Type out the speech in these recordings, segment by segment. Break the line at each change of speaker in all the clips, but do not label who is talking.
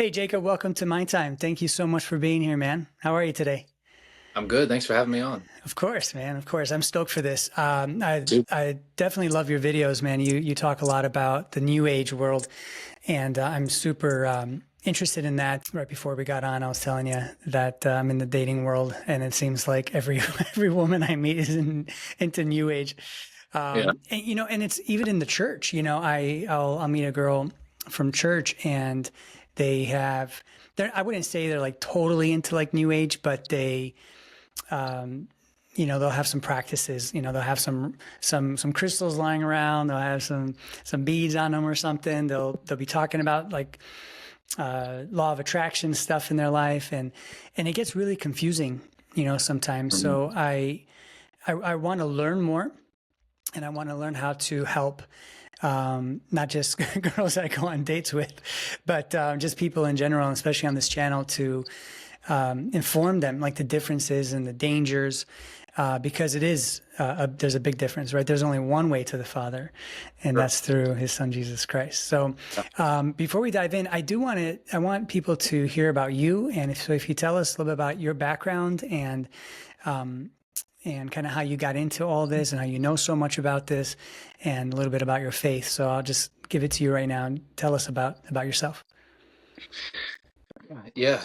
Hey, Jacob, welcome to my time. Thank you so much for being here, man. How are you today?
I'm good. Thanks for having me on.
Of course, man. Of course. I'm stoked for this.
Super.
I definitely love your videos, man. You talk a lot about the new age world, and I'm super interested in that. Right before we got on, I was telling you that I'm in the dating world, and it seems like every every woman I meet is into new age.
Yeah.
And and it's even in the church. I'll meet a girl from church, and they have. I wouldn't say they're like totally into like new age, but um, they'll have some practices. They'll have some crystals lying around. They'll have some beads on them or something. They'll be talking about like law of attraction stuff in their life, and it gets really confusing, sometimes.
Mhm.
So I want to learn more, and I want to learn how to help. Not just girls that I go on dates with, but just people in general, especially on this channel, to inform them like the differences and the dangers, because there's a big difference, right? There's only one way to the Father, and
Sure.
that's through His Son Jesus Christ. So before we dive in, I want people to hear about you, and if you tell us a little bit about your background um, and kind of how you got into all this and how you know so much about this, and a little bit about your faith. So I'll just give it to you right now and tell us about yourself.
Yeah.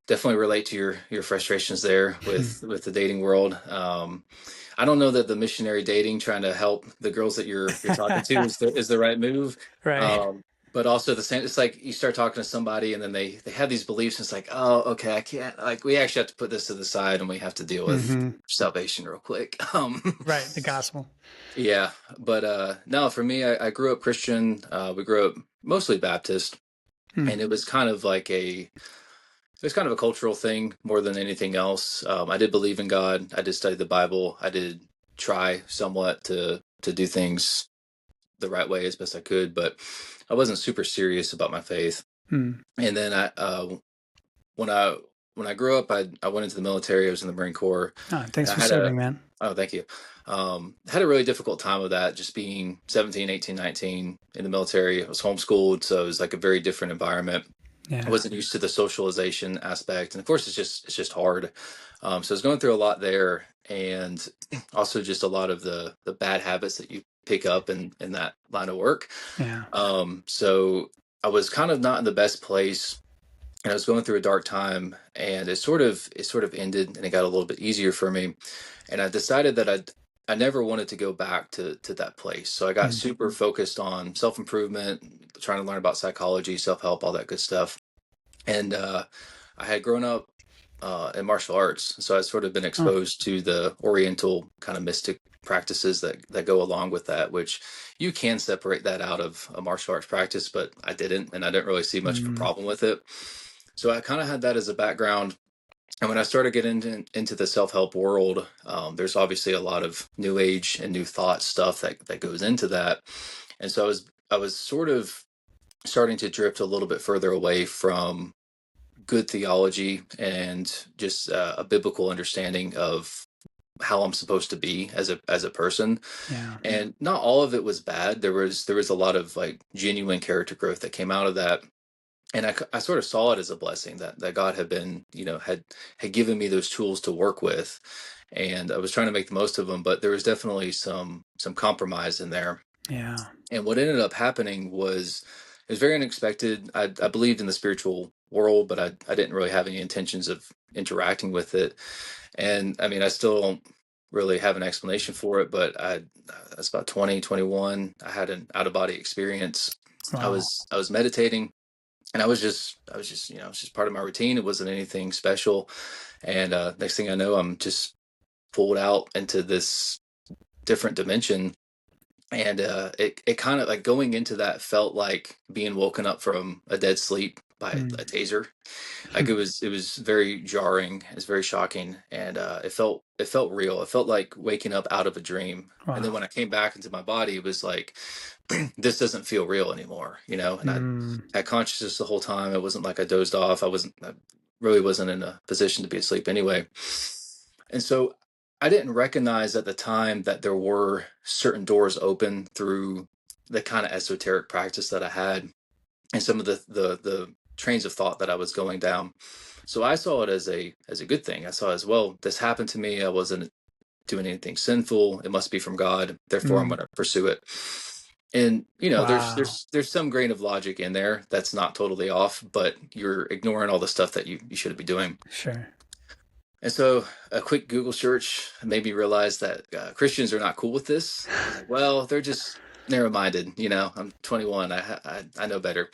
Definitely relate to your frustrations there with the dating world. I don't know that the missionary dating, trying to help the girls that you're talking to, is the right move.
Right.
Um, but also the same, it's like you start talking to somebody and then they have these beliefs. And it's like, oh, okay, I can't, like, we actually have to put this to the side and we have to deal with
Hmm.
salvation real quick.
Right. The gospel.
Yeah, but no, for me, I grew up Christian. We grew up mostly Baptist,
Hmm.
and it was kind of a cultural thing more than anything else. I did believe in God. I did study the Bible. I did try somewhat to do things the right way as best I could, but I wasn't super serious about my faith.
Hmm.
And then when I when I grew up, I went into the military. I was in the Marine Corps,
Oh,
and
thanks for serving, man.
oh, thank you. Had a really difficult time with that, just being 17, 18, 19 in the military. I was homeschooled, so it was like a very different environment. I
Yeah.
wasn't used to the socialization aspect, and of course, it's just hard. So I was going through a lot there, and also just a lot of the bad habits that you pick up in that line of work.
Yeah.
So I was kind of not in the best place, and I was going through a dark time, and it sort of ended, and it got a little bit easier for me, and I decided that I never wanted to go back to that place. So I got
Hmm.
super focused on self improvement, trying to learn about psychology, self help, all that good stuff. And I had grown up in martial arts, so I'd sort of been
Oh.
exposed to the Oriental kind of mystic practices that go along with that, which you can separate that out of a martial arts practice, but I didn't, and I didn't really see much of a
Hmm.
problem with it. So I kind of had that as a background. And when I started getting into the self help world, there's obviously a lot of new age and new thought stuff that goes into that. And so I was sort of starting to drift a little bit further away from good theology and just a biblical understanding of how I'm supposed to be as a person.
Yeah.
And not all of it was bad. There was a lot of like genuine character growth that came out of that, and I sort of saw it as a blessing that God had been, had given me those tools to work with, and I was trying to make the most of them. But there was definitely some compromise in there.
Yeah.
And what ended up happening was it was very unexpected. I believed in the spiritual world, but I didn't really have any intentions of interacting with it. And I mean, I still don't really have an explanation for it, but I was about 20, 21. I had an out of body experience. I
Wow.
was I was meditating, and I was just it's just part of my routine. It wasn't anything special. And next thing I know, I'm just pulled out into this different dimension. And it kind of like going into that felt like being woken up from a dead sleep by
Hmm.
a taser. Like it was very jarring. It was very shocking, and it felt real. It felt like waking up out of a dream. And then
Wow.
when I came back into my body, it was like this doesn't feel real anymore. And I
Hmm.
had consciousness the whole time. It wasn't like I dozed off. I really wasn't in a position to be asleep anyway. And so I didn't recognize at the time that there were certain doors open through the kind of esoteric practice that I had. and some of the trains of thought that I was going down. So I saw it as a good thing. I saw it as, well, this happened to me. I wasn't doing anything sinful. It must be from God. Therefore, I'm
Mm.
going to pursue it. And there's
Wow.
there's some grain of logic in there that's not totally off, but you're ignoring all the stuff that you shouldn't be doing.
Sure.
And so a quick Google search made me realize that Christians are not cool with this. I was like, well, they're just narrow-minded. I'm 21. I know better.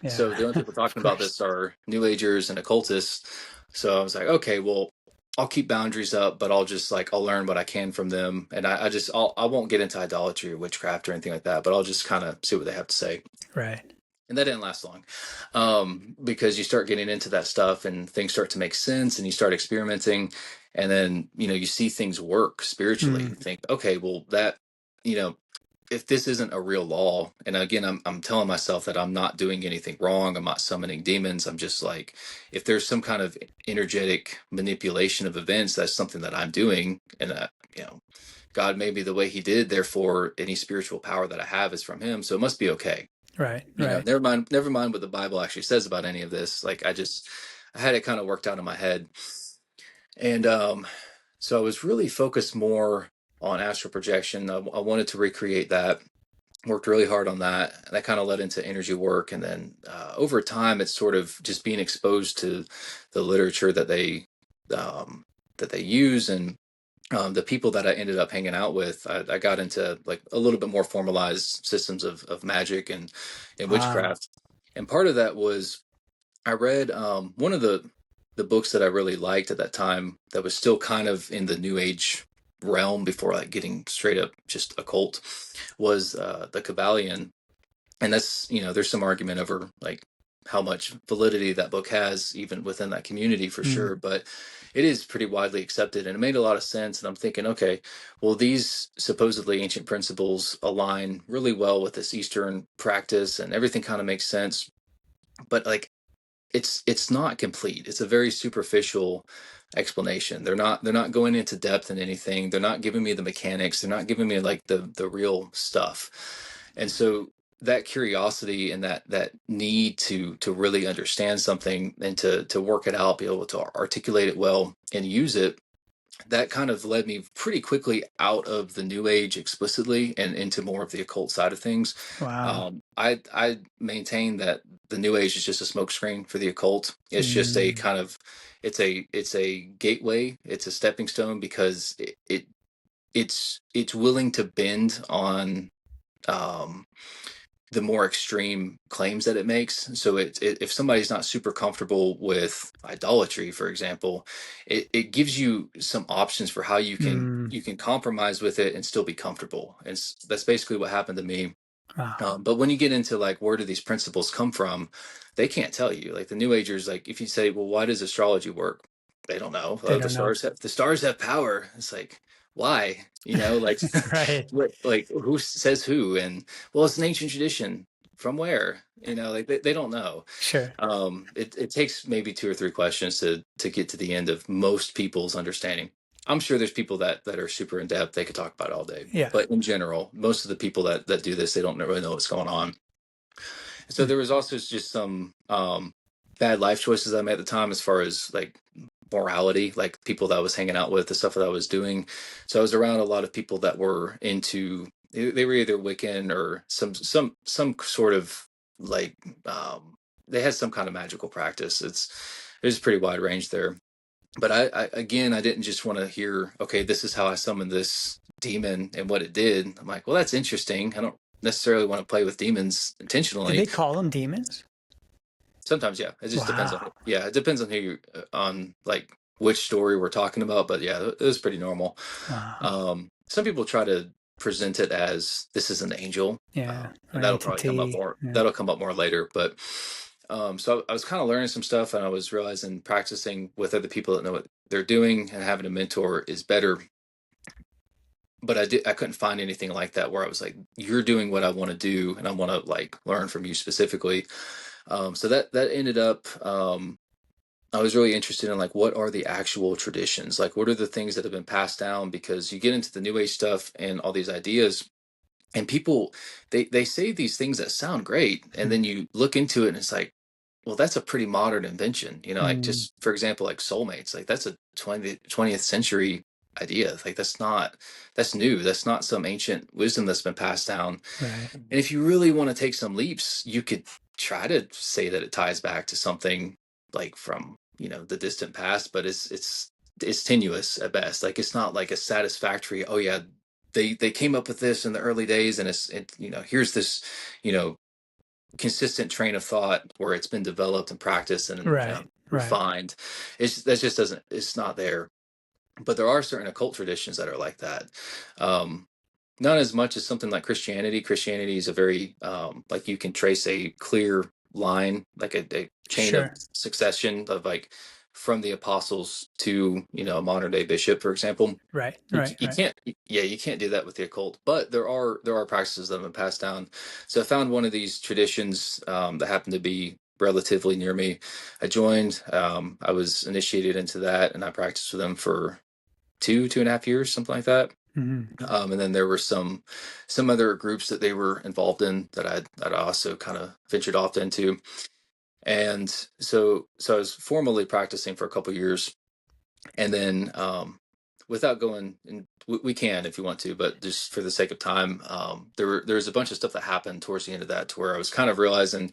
Yeah.
So the only people
Of
talking about
course.
this are New Agers and occultists. So I was like, okay, well, I'll keep boundaries up, but I'll learn what I can from them, and I won't get into idolatry or witchcraft or anything like that. But I'll just kind of see what they have to say.
Right.
And that didn't last long, because you start getting into that stuff and things start to make sense and you start experimenting. And then, you see things work spiritually.
Mm.
You think, okay, well, you know, if this isn't a real law, and again, I'm telling myself that I'm not doing anything wrong. I'm not summoning demons. I'm just like, if there's some kind of energetic manipulation of events, that's something that I'm doing. And, God made me the way he did. Therefore, any spiritual power that I have is from him. So it must be okay.
Right. Right.
Never mind what the Bible actually says about any of this. Like I had it kind of worked out in my head. And so I was really focused more on astral projection. I wanted to recreate that, worked really hard on that. And that kind of led into energy work. And then over time, it's sort of just being exposed to the literature that they use, and the people that I ended up hanging out with. I got into like a little bit more formalized systems of magic and
Wow.
witchcraft. And part of that was I read one of the books that I really liked at that time that was still kind of in the New Age realm before like getting straight up just occult, was the Kabbalion. And that's, there's some argument over like how much validity that book has even within that community for
Mm.
sure, but it is pretty widely accepted, and it made a lot of sense. And I'm thinking, okay, well, these supposedly ancient principles align really well with this Eastern practice and everything kind of makes sense, but like it's not complete. It's a very superficial explanation. They're not going into depth in anything. They're not giving me the mechanics. They're not giving me like the real stuff. And so that curiosity and that need to really understand something and to work it out, be able to articulate it well and use it, that kind of led me pretty quickly out of the New Age explicitly and into more of the occult side of things.
Wow.
I maintain that the New Age is just a smokescreen for the occult. It's just a
Mm.
kind of it's a gateway. It's a stepping stone because it's willing to bend on um, the more extreme claims that it makes. So if somebody's not super comfortable with idolatry, for example, it gives you some options for how you can
Mm.
you can compromise with it and still be comfortable. And that's basically what happened to me.
Wow.
But when you get into like, where do these principles come from? They can't tell you. Like the New Agers, like if you say, well, why does astrology work? They don't know.
They
The
don't know.
stars have power. It's like, why? Like
Right.
like who says who? And well, it's an ancient tradition. From where? Like they don't know.
Sure.
It takes maybe two or three questions to get to the end of most people's understanding. I'm sure there's people that are super in depth. They could talk about it all day.
Yeah.
But in general, most of the people that do this, they don't really know what's going on. So
Mm.
there was also just some bad life choices I made at the time, as far as like morality, like people that I was hanging out with, the stuff that I was doing. So I was around a lot of people that were into, they were either Wiccan or some sort of like they had some kind of magical practice. There's a pretty wide range there. But I didn't just want to hear, okay, this is how I summoned this demon and what it did. I'm like, well, that's interesting. I don't necessarily want to play with demons
Did
intentionally.
they call them demons?
Sometimes, yeah, it just depends on,
Wow.
yeah, it depends on who you, on like which story we're talking about. But yeah, it was pretty normal.
Wow.
Some people try to present it as this is an angel,
Yeah.
and
Or
that'll probably come up
entity.
more.
Yeah.
That'll come up more later. But so I was kind of learning some stuff, and I was realizing practicing with other people that know what they're doing and having a mentor is better. But I couldn't find anything like that where I was like, you're doing what I want to do, and I want to like learn from you specifically. So that ended up. I was really interested in like, what are the actual traditions? Like, what are the things that have been passed down? Because you get into the New Age stuff and all these ideas, And people, they say these things that sound great, and then you look into it and it's like, well, that's a pretty modern invention, like,
Mm,
just for example, like soulmates, like that's a 20th century idea. Like that's new. That's not some ancient wisdom that's been passed down.
right.
And if you really want to take some leaps, you could try to say that it ties back to something like from, the distant past, but it's tenuous at best. Like it's not like a satisfactory, oh yeah, they came up with this in the early days, and here's this, you know, consistent train of thought where it's been developed and practiced and
Right. Right.
refined. That just doesn't, it's not there. But there are certain occult traditions that are like that. Um, Not as much as something like Christianity. Christianity is a very, like, you can trace a clear line, like a chain of
Sure.
succession of, like, from the apostles to, a modern day bishop, for example.
Right.
You,
Right.
you
Right.
can't, yeah, you can't do that with the occult, but there are practices that have been passed down. So I found one of these traditions, that happened to be relatively near me. I joined, I was initiated into that, and I practiced with them for 2.5 years, something like that.
Hmm.
And then there were some other groups that they were involved in that I also kind of ventured off into. And so I was formally practicing for a couple of years, and then, without going, and we can if you want to, but just for the sake of time, there was a bunch of stuff that happened towards the end of that, to where I was kind of realizing,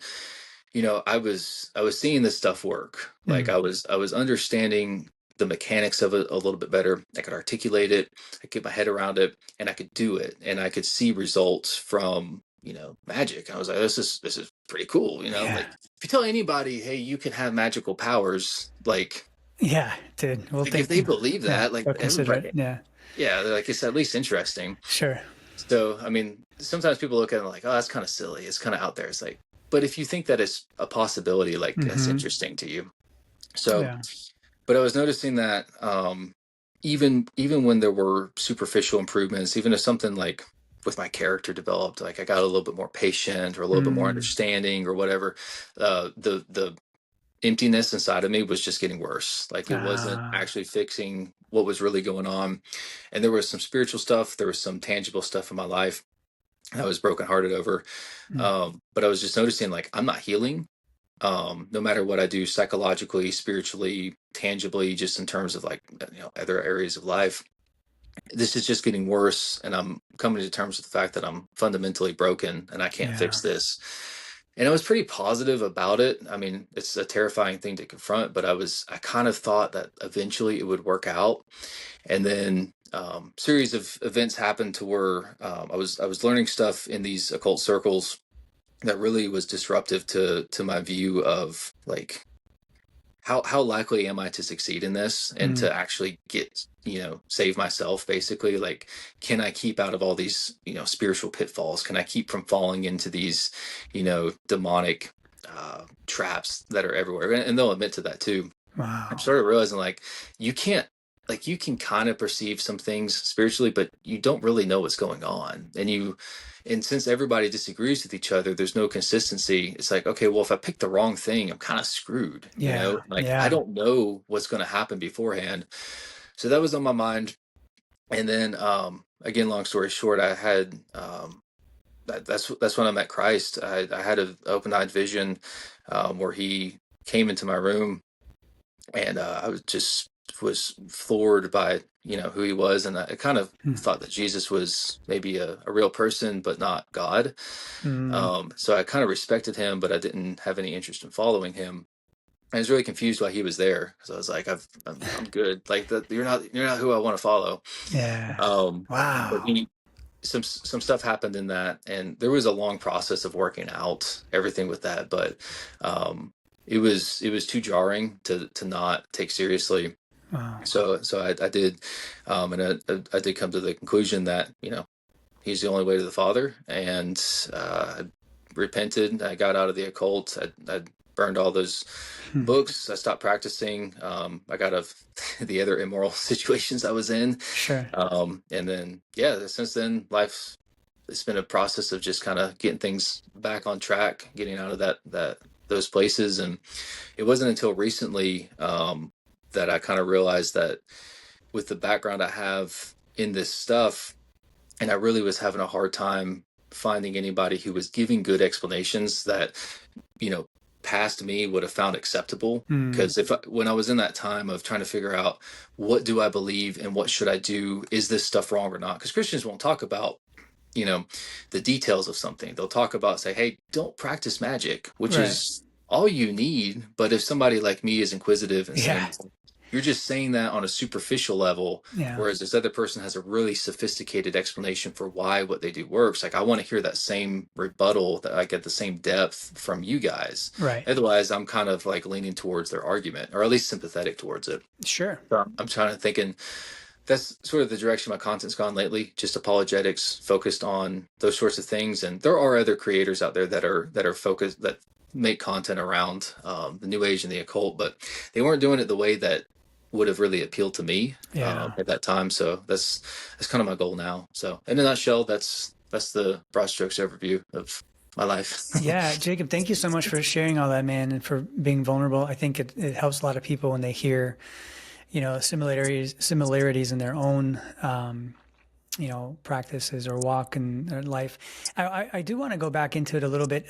I was seeing this stuff work. Like
Mm.
I was understanding the mechanics of it a little bit better. I could articulate it, I could get my head around it, and I could do it, and I could see results from, magic. I was like, this is pretty cool.
Yeah.
Like, if you tell anybody, hey, you can have magical powers,
Yeah, dude. We'll
like if
think.
they believe
Yeah,
that, like
they'll consider it.
everybody,
Yeah.
yeah, they're like, it's at least interesting.
Sure.
So, I mean, sometimes people look at it like, oh, that's kind of silly. It's kind of out there. It's like, but if you think that it's a possibility, like, that's
Hmm.
interesting to you. So,
Yeah.
but I was noticing that, even when there were superficial improvements, even if something like with my character developed, like I got a little bit more patient or a little bit more
Mm.
understanding or whatever, the emptiness inside of me was just getting worse. Like it wasn't
Ah.
actually fixing what was really going on. And there was some spiritual stuff, there was some tangible stuff in my life I was brokenhearted over.
Mm.
But I was just noticing, like, I'm not healing. No matter what I do psychologically, spiritually, tangibly, just in terms of, like, other areas of life, this is just getting worse. And I'm coming to terms with the fact that I'm fundamentally broken and I can't
Yeah.
fix this. And I was pretty positive about it. I mean, it's a terrifying thing to confront, but I kind of thought that eventually it would work out. And then, series of events happened to where, I was learning stuff in these occult circles that really was disruptive to my view of, like, how likely am I to succeed in this and
Mm.
to actually get, save myself, basically. Like, can I keep out of all these, spiritual pitfalls? Can I keep from falling into these, demonic, traps that are everywhere? And they'll admit to that too. I'm
Wow.
sort of realizing, like, you can't, like, you can kind of perceive some things spiritually, but you don't really know what's going on. And since everybody disagrees with each other, there's no consistency. It's like, okay, well, if I pick the wrong thing, I'm kind of screwed,
Yeah.
like, I
Yeah.
don't know what's going to happen beforehand. So that was on my mind. And then, again, long story short, I had, that's when I met Christ. I had an open-eyed vision, where he came into my room, and I was floored by, who he was, and I kind of
Mm.
thought that Jesus was maybe a real person but not God.
Mm.
So I kind of respected him, but I didn't have any interest in following him. I was really confused why he was there, because I was like, I'm good. Like, that, you're not who I want to follow.
Yeah.
Um, but
Wow.
some stuff happened in that, and there was a long process of working out everything with that, but, it was too jarring to not take seriously.
Wow.
So I did, and I did come to the conclusion that, he's the only way to the Father, and, I repented. I got out of the occult. I burned all those
Hmm.
books. I stopped practicing. I got out of the other immoral situations I was in.
Sure.
And then, yeah, since then, it's been a process of just kind of getting things back on track, getting out of those places. And it wasn't until recently, that I kind of realized that, with the background I have in this stuff, and I really was having a hard time finding anybody who was giving good explanations that, you know, past me would have found acceptable.
Mm,
Because when I was in that time of trying to figure out what do I believe and what should I do, is this stuff wrong or not? Because Christians won't talk about, you know, the details of something. They'll talk about, say, hey, don't practice magic, which
right.
is all you need. But if somebody like me is inquisitive and
Yeah.
saying, you're just saying that on a superficial level,
Yeah.
whereas this other person has a really sophisticated explanation for why what they do works. Like, I want to hear that same rebuttal, that I get the same depth from you guys.
Right.
Otherwise, I'm kind of like leaning towards their argument, or at least sympathetic towards it.
Sure.
So I'm trying to thinking that's sort of the direction my content's gone lately. Just apologetics, focused on those sorts of things. And there are other creators out there that are focused, that make content around the New Age and the occult, but they weren't doing it the way that would have really appealed to me
Yeah.
at that time. So that's kind of my goal now. So in a nutshell, that's the broad strokes overview of my life.
Yeah, Jacob, thank you so much for sharing all that, man, and for being vulnerable. I think it helps a lot of people when they hear, similarities in their own, practices or walk in their life. I do want to go back into it a little bit.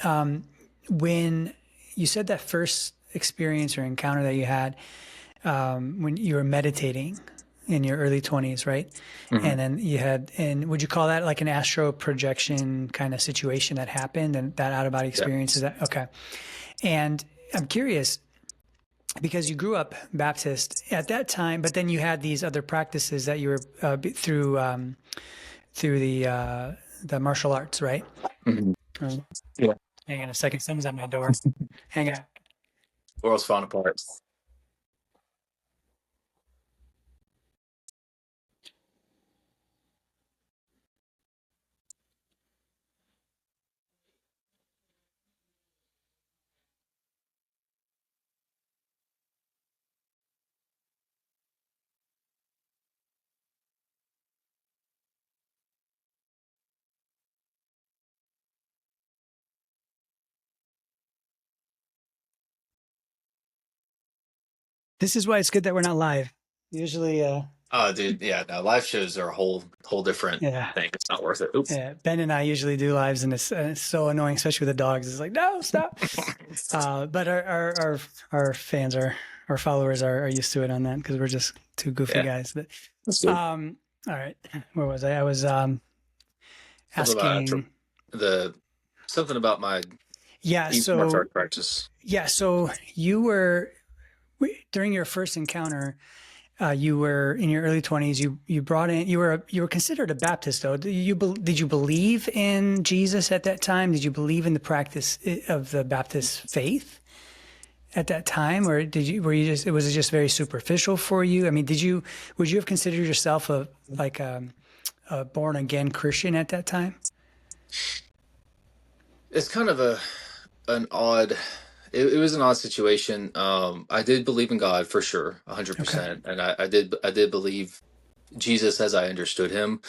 When you said that first experience or encounter that you had, when you were meditating in your early 20s, right?
Mhm.
And then and would you call that like an astral projection kind of situation that happened, and that out of body
Yeah.
experience? Is that okay? And I'm curious, because you grew up Baptist at that time, but then you had these other practices that you were through the martial arts, right?
Mhm.
Um,
Yeah.
Hang on a second, someone's at my door. Hang on.
World's falling apart.
This is why it's good that we're not live. Usually,
Oh, dude, yeah, no, live shows are a whole different
yeah.
thing. It's not worth it. Oops.
Yeah, Ben and I usually do lives, and it's so annoying, especially with the dogs. It's like, no, stop. But our fans our followers are used to it on that, because we're just two goofy
Yeah,
guys. But
that's good.
all right, where was I? I was
Something about
asking.
the something about my
Yeah,
martial
so
art practice.
you were during your first encounter. You were in your early 20s. You brought in. You were considered a Baptist, though. Did you believe in Jesus at that time? Did you believe in the practice of the Baptist faith at that time, or were you just, was it just very superficial for you? I mean, would you have considered yourself a born again Christian at that time?
It's kind of an odd. It was an odd situation. I did believe in God for sure,
Okay.
100%, and I did believe Jesus as I understood him.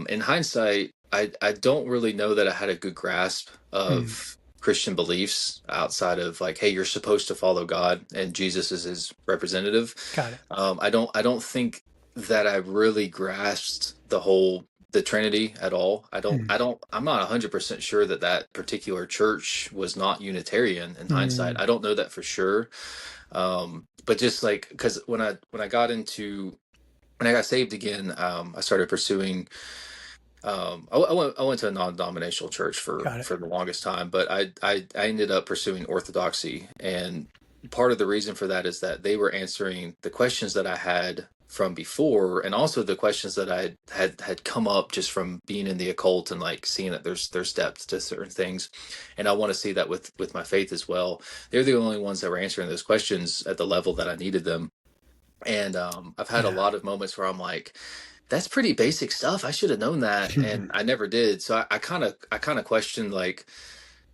In hindsight, I don't really know that I had a good grasp
Hmm.
of Christian beliefs outside of like, hey, you're supposed to follow God and Jesus is his representative.
Got it.
I don't think that I really grasped the Trinity at all.
Hmm.
I'm not 100% sure that that particular church was not Unitarian in hindsight.
Hmm.
I don't know that for sure. But just like, because when I got saved again, I started pursuing. I went to a non-denominational church for
Got it.
the longest time, but I ended up pursuing orthodoxy, and part of the reason for that is that they were answering the questions that I had from before, and also the questions that I had come up just from being in the occult and like seeing that there's depth to certain things, and I want to see that with my faith as well. They're the only ones that were answering those questions at the level that I needed them. And I've had a
Yeah.
lot of moments where I'm like, that's pretty basic stuff. I should have known that, and I never did. So I kind of questioned like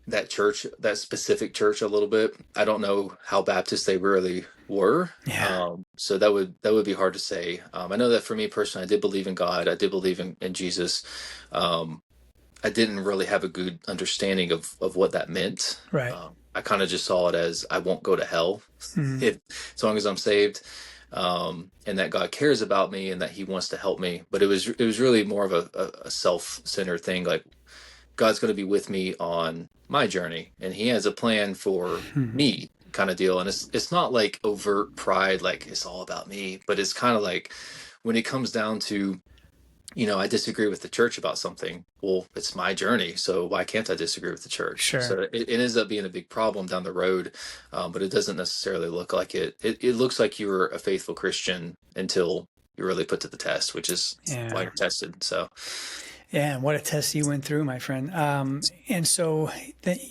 that church, that specific church, a little bit. I don't know how Baptist they really were.
Yeah.
So that would be hard to say. I know that for me personally, I did believe in God. I did believe in Jesus. Um, I didn't really have a good understanding of what that meant.
Right.
I kind of just saw it as I won't go to hell
Hmm.
if, as long as I'm saved, and that God cares about me and that He wants to help me. But it was really more of a self-centered thing. Like, God's going to be with me on my journey, and He has a plan for me, kind of deal. And it's not like overt pride, like it's all about me, but it's kind of like when it comes down to, I disagree with the church about something. Well, it's my journey, so why can't I disagree with the church?
Sure.
So it ends up being a big problem down the road, but it doesn't necessarily look like it. It looks like you're a faithful Christian until you're really put to the test, which is why
Yeah.
you're tested. So,
Yeah, and what a test you went through, my friend. And so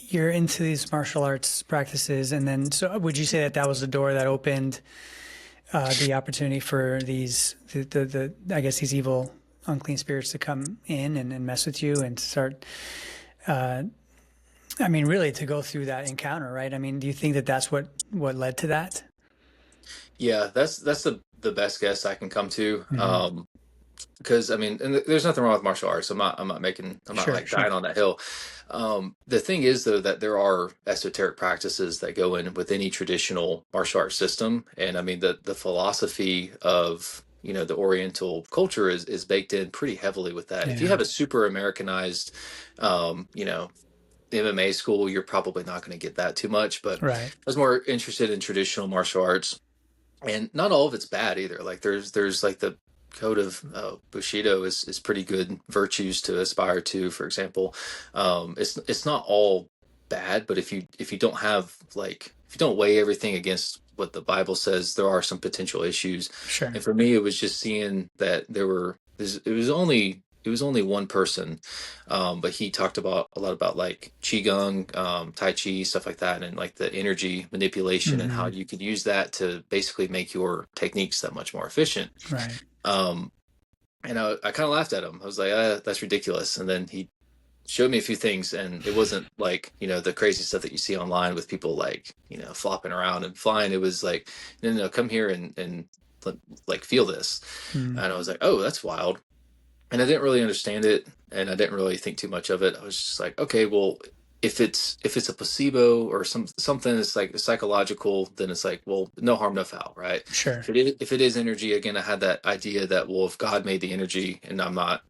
you're into these martial arts practices, and then so would you say that that was the door that opened the opportunity for the I guess these evil unclean spirits to come in and mess with you and start I mean really to go through that encounter, right? I mean, do you think that that's what led to that?
yeah, that's the best guess I can come to.
Hmm.
Because I mean, and there's nothing wrong with martial arts. I'm not
Sure,
like
sure.
dying on that hill. The thing is though that there are esoteric practices that go in with any traditional martial arts system, and I mean the philosophy of the Oriental culture is baked in pretty heavily with that. If you
Yeah.
have a super Americanized, MMA school, you're probably not going to get that too much. But
Right.
I was more interested in traditional martial arts, and not all of it's bad either. Like there's like the code of Bushido is pretty good virtues to aspire to. For example, it's not all bad, but if you don't have like if you don't weigh everything against what the Bible says, there are some potential issues.
Sure.
And for me, it was just seeing that it was only one person, but he talked about a lot about like qigong, tai chi, stuff like that, and like the energy manipulation and how
Hmm.
you could use that to basically make your techniques that much more efficient.
Right.
Um, and I kind of laughed at him. I was like, "That's ridiculous." And then he showed me a few things, and it wasn't like the crazy stuff that you see online with people like flopping around and flying. It was like, no, no, no, come here and like feel this.
Mm.
And I was like, oh, that's wild. And I didn't really understand it, and I didn't really think too much of it. I was just like, okay, well, if it's a placebo or something that's like psychological, then it's like, well, no harm, no foul, right?
Sure.
If it is energy, again, I had that idea that, well, if God made the energy and I'm not,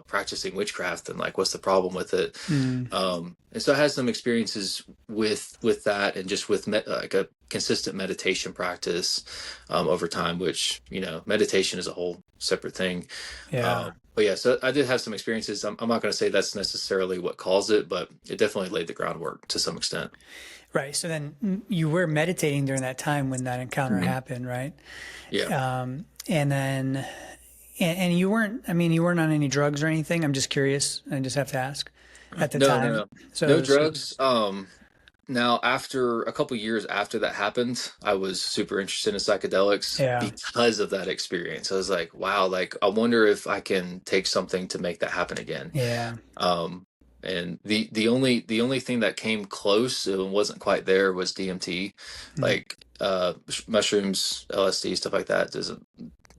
practicing witchcraft, then like, what's the problem with it?
Mm.
And so I had some experiences with that, and just with like a consistent meditation practice over time, which meditation is a whole separate thing.
Yeah.
But yeah, so I did have some experiences. I'm not going to say that's necessarily what caused it, but it definitely laid the groundwork to some extent.
Right. So then you were meditating during that time when that encounter
Hmm.
happened, right?
Yeah.
And then, and you weren't, I mean, you weren't on any drugs or anything. I'm just curious. I just have to ask at the
No, no,
time.
no,
So,
no drugs. Now after a couple years after that happened, I was super interested in psychedelics
yeah,
because of that experience. I was like, wow, like I wonder if I can take something to make that happen again.
yeah.
Um, and the only thing that came close and wasn't quite there was DMT,
Mm.
like mushrooms, LSD, stuff like that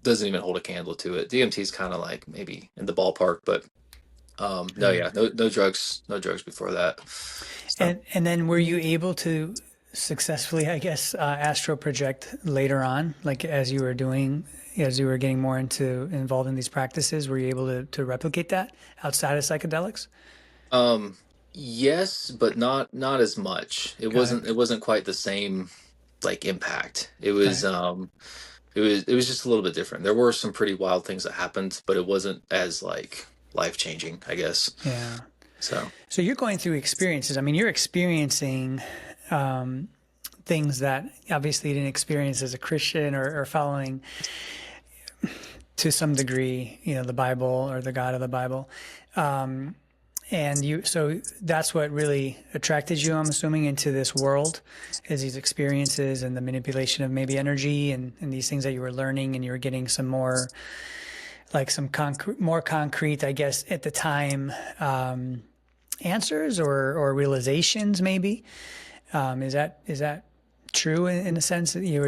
doesn't even hold a candle to it. DMT is kind of like maybe in the ballpark, but no,
Yeah.
yeah, no drugs, no drugs before that. So
And then were you able to successfully, I guess, astral project later on, like as you were getting more involved in these practices, were you able to replicate that outside of psychedelics?
um yes, but not as much. It
Got it.
wasn't it wasn't quite the same like impact. It was
Right.
it was just a little bit different. There were some pretty wild things that happened, but it wasn't as like life changing, I guess.
Yeah.
So
So you're going through experiences. I mean, you're experiencing things that obviously you didn't experience as a Christian or following to some degree, the Bible or the God of the Bible. So that's what really attracted you, I'm assuming, into this world is these experiences and the manipulation of maybe energy and these things that you were learning and you were getting some more, like some more concrete, I guess, at the time, answers or realizations maybe. Is that true in a sense that you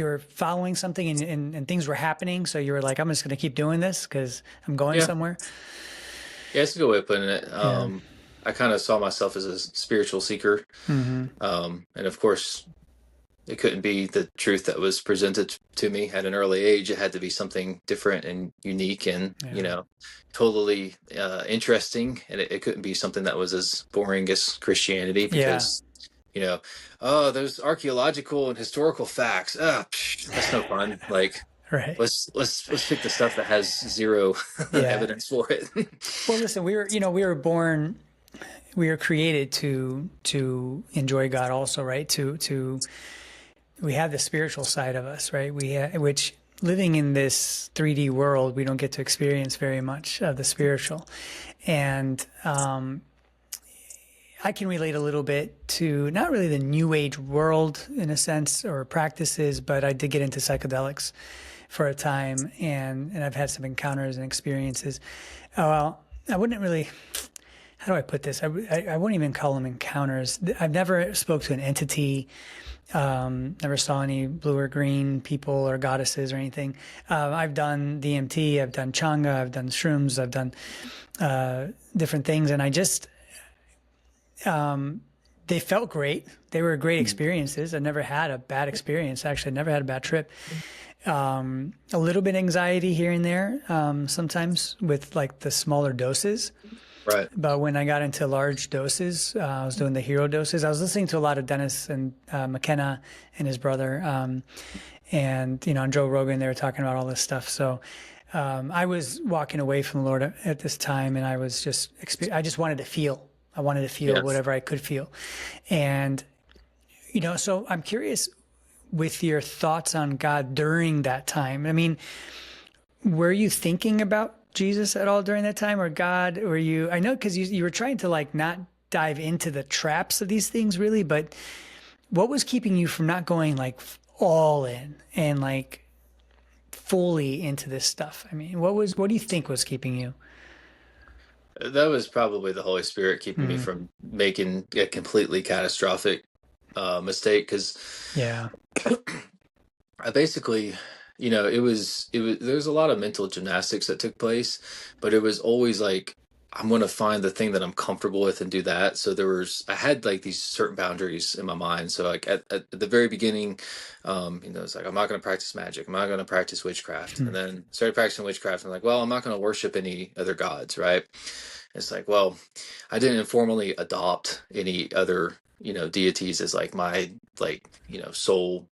were following something and things were happening, so you were like, I'm just going to keep doing this because I'm going
yeah,
somewhere.
yeah, it's a good way of putting it.
Yeah.
I kind of saw myself as a spiritual seeker,
Hmm.
and of course, It couldn't be the truth that was presented to me at an early age. It had to be something different and unique and,
Yeah.
totally interesting. And it couldn't be something that was as boring as Christianity
Yeah.
because, you know, oh, those archaeological and historical facts. That's no fun. Like,
Right.
let's pick the stuff that has zero
Yeah.
evidence for it.
Well, listen, we were born, we were created to enjoy God also, right? We have the spiritual side of us, right? Which living in this 3D world, we don't get to experience very much of the spiritual. And I can relate a little bit to not really the new age world in a sense or practices, but I did get into psychedelics for a time, and I've had some encounters and experiences. Well, I wouldn't really. How do I put this? I wouldn't even call them encounters. I've never spoke to an entity. Never saw any blue or green people or goddesses or anything. I've done DMT, I've done Changa, I've done shrooms, I've done different things, and I just they felt great. They were great experiences. I never had a bad experience. Actually, I never had a bad trip. A little bit anxiety here and there, sometimes with like the smaller doses.
Right.
But when I got into large doses, I was doing the hero doses. I was listening to a lot of Dennis and McKenna and his brother, and on Joe Rogan, they were talking about all this stuff. So I was walking away from the Lord at this time, and I was I just wanted to feel. I wanted to feel
Yes.
whatever I could feel, and so I'm curious with your thoughts on God during that time. I mean, were you thinking about Jesus at all during that time, or God? Or I know because you were trying to like not dive into the traps of these things really, but what was keeping you from not going like all in and like fully into this stuff? I mean, what do you think was keeping you?
That was probably the Holy Spirit keeping me
Mm,
from making a completely catastrophic mistake because
yeah.
I basically, it was there's a lot of mental gymnastics that took place, but it was always like I'm going to find the thing that I'm comfortable with and do that. So I had like these certain boundaries in my mind. So like at the very beginning, it's like I'm not going to practice magic. I'm not going to practice witchcraft. And
Mm,
then started practicing witchcraft. And I'm like, well, I'm not going to worship any other gods, right? It's like, well, I didn't informally adopt any other, deities as like my soul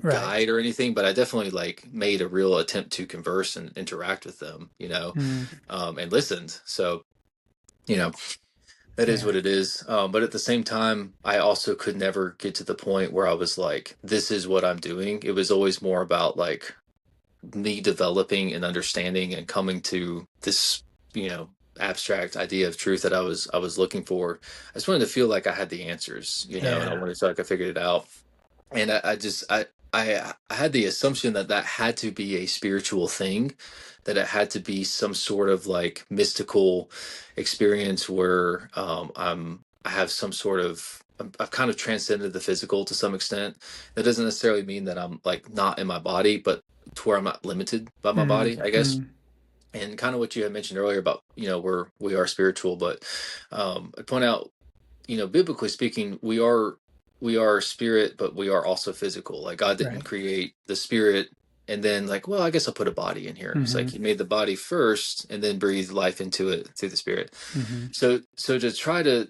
right.
guide or anything, but I definitely like made a real attempt to converse and interact with them,
Mm,
and listened. So, you know, that is
yeah.
what it is. But at the same time, I also could never get to the point where I was like, this is what I'm doing. It was always more about like me developing and understanding and coming to this, abstract idea of truth that I was looking for. I just wanted to feel like I had the answers, and I
Yeah.
wanted to feel like I figured it out. And I had the assumption that that had to be a spiritual thing, that it had to be some sort of like mystical experience where I have some sort of I've kind of transcended the physical to some extent. That doesn't necessarily mean that I'm like not in my body, but to where I'm not limited by my
Mm,
body, I guess.
mm,
And kind of what you had mentioned earlier about where we are spiritual, but I point out biblically speaking, we are spirit, but we are also physical. Like God didn't
right.
create the spirit and then like, well, I guess I'll put a body in here. It's like
Hmm.
he made the body first and then breathed life into it through the spirit.
Hmm.
So to try to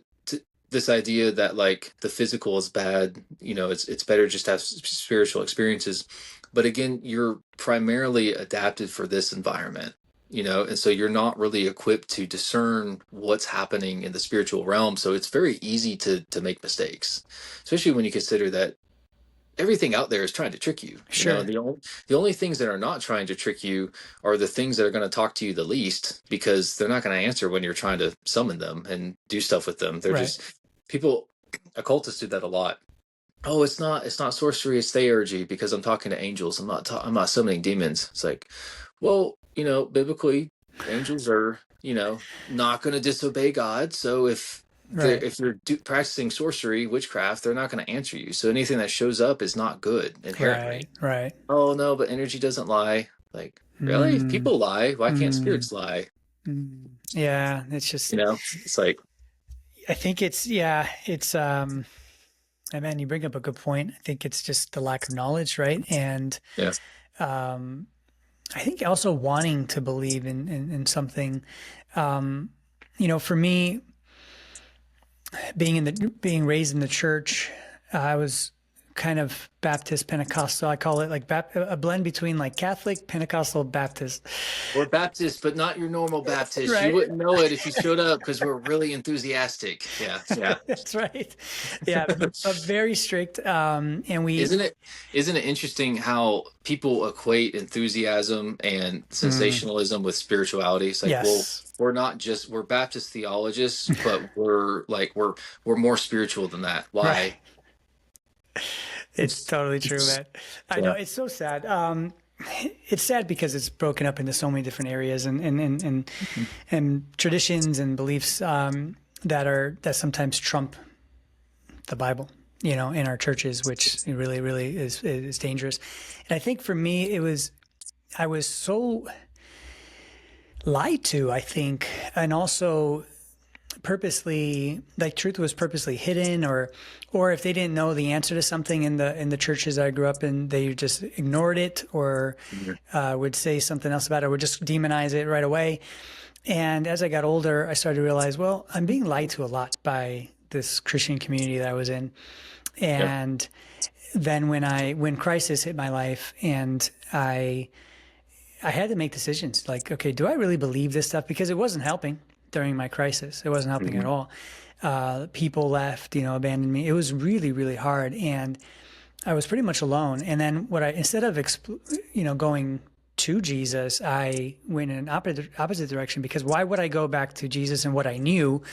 this idea that like the physical is bad, it's better just to have spiritual experiences. But again, you're primarily adapted for this environment, and so you're not really equipped to discern what's happening in the spiritual realm. So it's very easy to make mistakes, especially when you consider that everything out there is trying to trick you, and
Sure.
the only things that are not trying to trick you are the things that are going to talk to you the least, because they're not going to answer when you're trying to summon them and do stuff with them. They're
Right.
just people. Occultists do that a lot. Oh, it's not sorcery, it's theurgy because I'm talking to angels. I'm not summoning demons. It's like, well, biblically, angels are, not going to disobey God. So
Right.
if you're practicing sorcery, witchcraft, they're not going to answer you. So anything that shows up is not good
Right.
inherently.
Right.
Oh no, but energy doesn't lie. Like, really?
Mm,
People lie. Why can't
mm,
spirits lie?
mm. Yeah. It's just,
It's like,
I think it's, yeah, it's, And man, you bring up a good point. I think it's just the lack of knowledge, right? And
Yeah.
um, I think also wanting to believe in something. Um, for me, being raised in the church, I was kind of Baptist Pentecostal. I call it like a blend between like Catholic, Pentecostal, Baptist.
We're Baptist, but not your normal Baptist. You
Right.
wouldn't know it if you showed up because we're really enthusiastic. Yeah, yeah.
That's right. Yeah, very strict. And we,
Isn't it interesting how people equate enthusiasm and sensationalism with spirituality? It's like, well,
yes,
we're Baptist theologists, but we're more spiritual than that.
right.
Why?
It's totally true, man. I know
Yeah.
it's so sad. It's sad because it's broken up into so many different areas and traditions and beliefs that sometimes trump the Bible, in our churches, which really, really is dangerous. And I think for me, I was so lied to, I think, and also purposely, like truth was purposely hidden, or if they didn't know the answer to something in the churches I grew up in, they just ignored it, or would say something else about it, or would just demonize it right away. And as I got older, I started to realize, well, I'm being lied to a lot by this Christian community that I was in.
Yeah.
And then when crisis hit my life, and I had to make decisions like, okay, do I really believe this stuff? Because it wasn't helping during my crisis. It wasn't helping at
Mhm.
all. People left, abandoned me. It was really, really hard. And I was pretty much alone. And then instead of, going to Jesus, I went in an opposite direction, because why would I go back to Jesus and what I knew?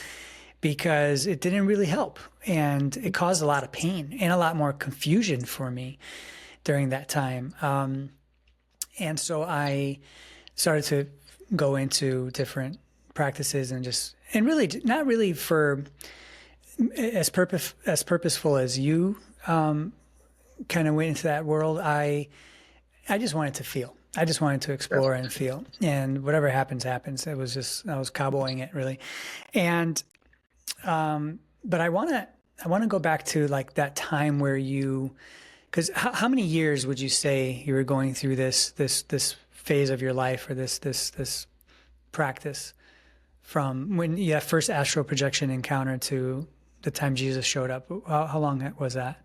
Because it didn't really help. And it caused a lot of pain and a lot more confusion for me during that time. And so I started to go into different practices and really not really for as purposeful as you kind of went into that world. I just wanted to feel. I just wanted to
Yeah.
explore and feel, and whatever happens, happens. It was just I was cowboying it really, and but I want to go back to like that time where because how many years would you say you were going through this phase of your life, or this practice, from when you had first astral projection encounter to the time Jesus showed up? How long was that?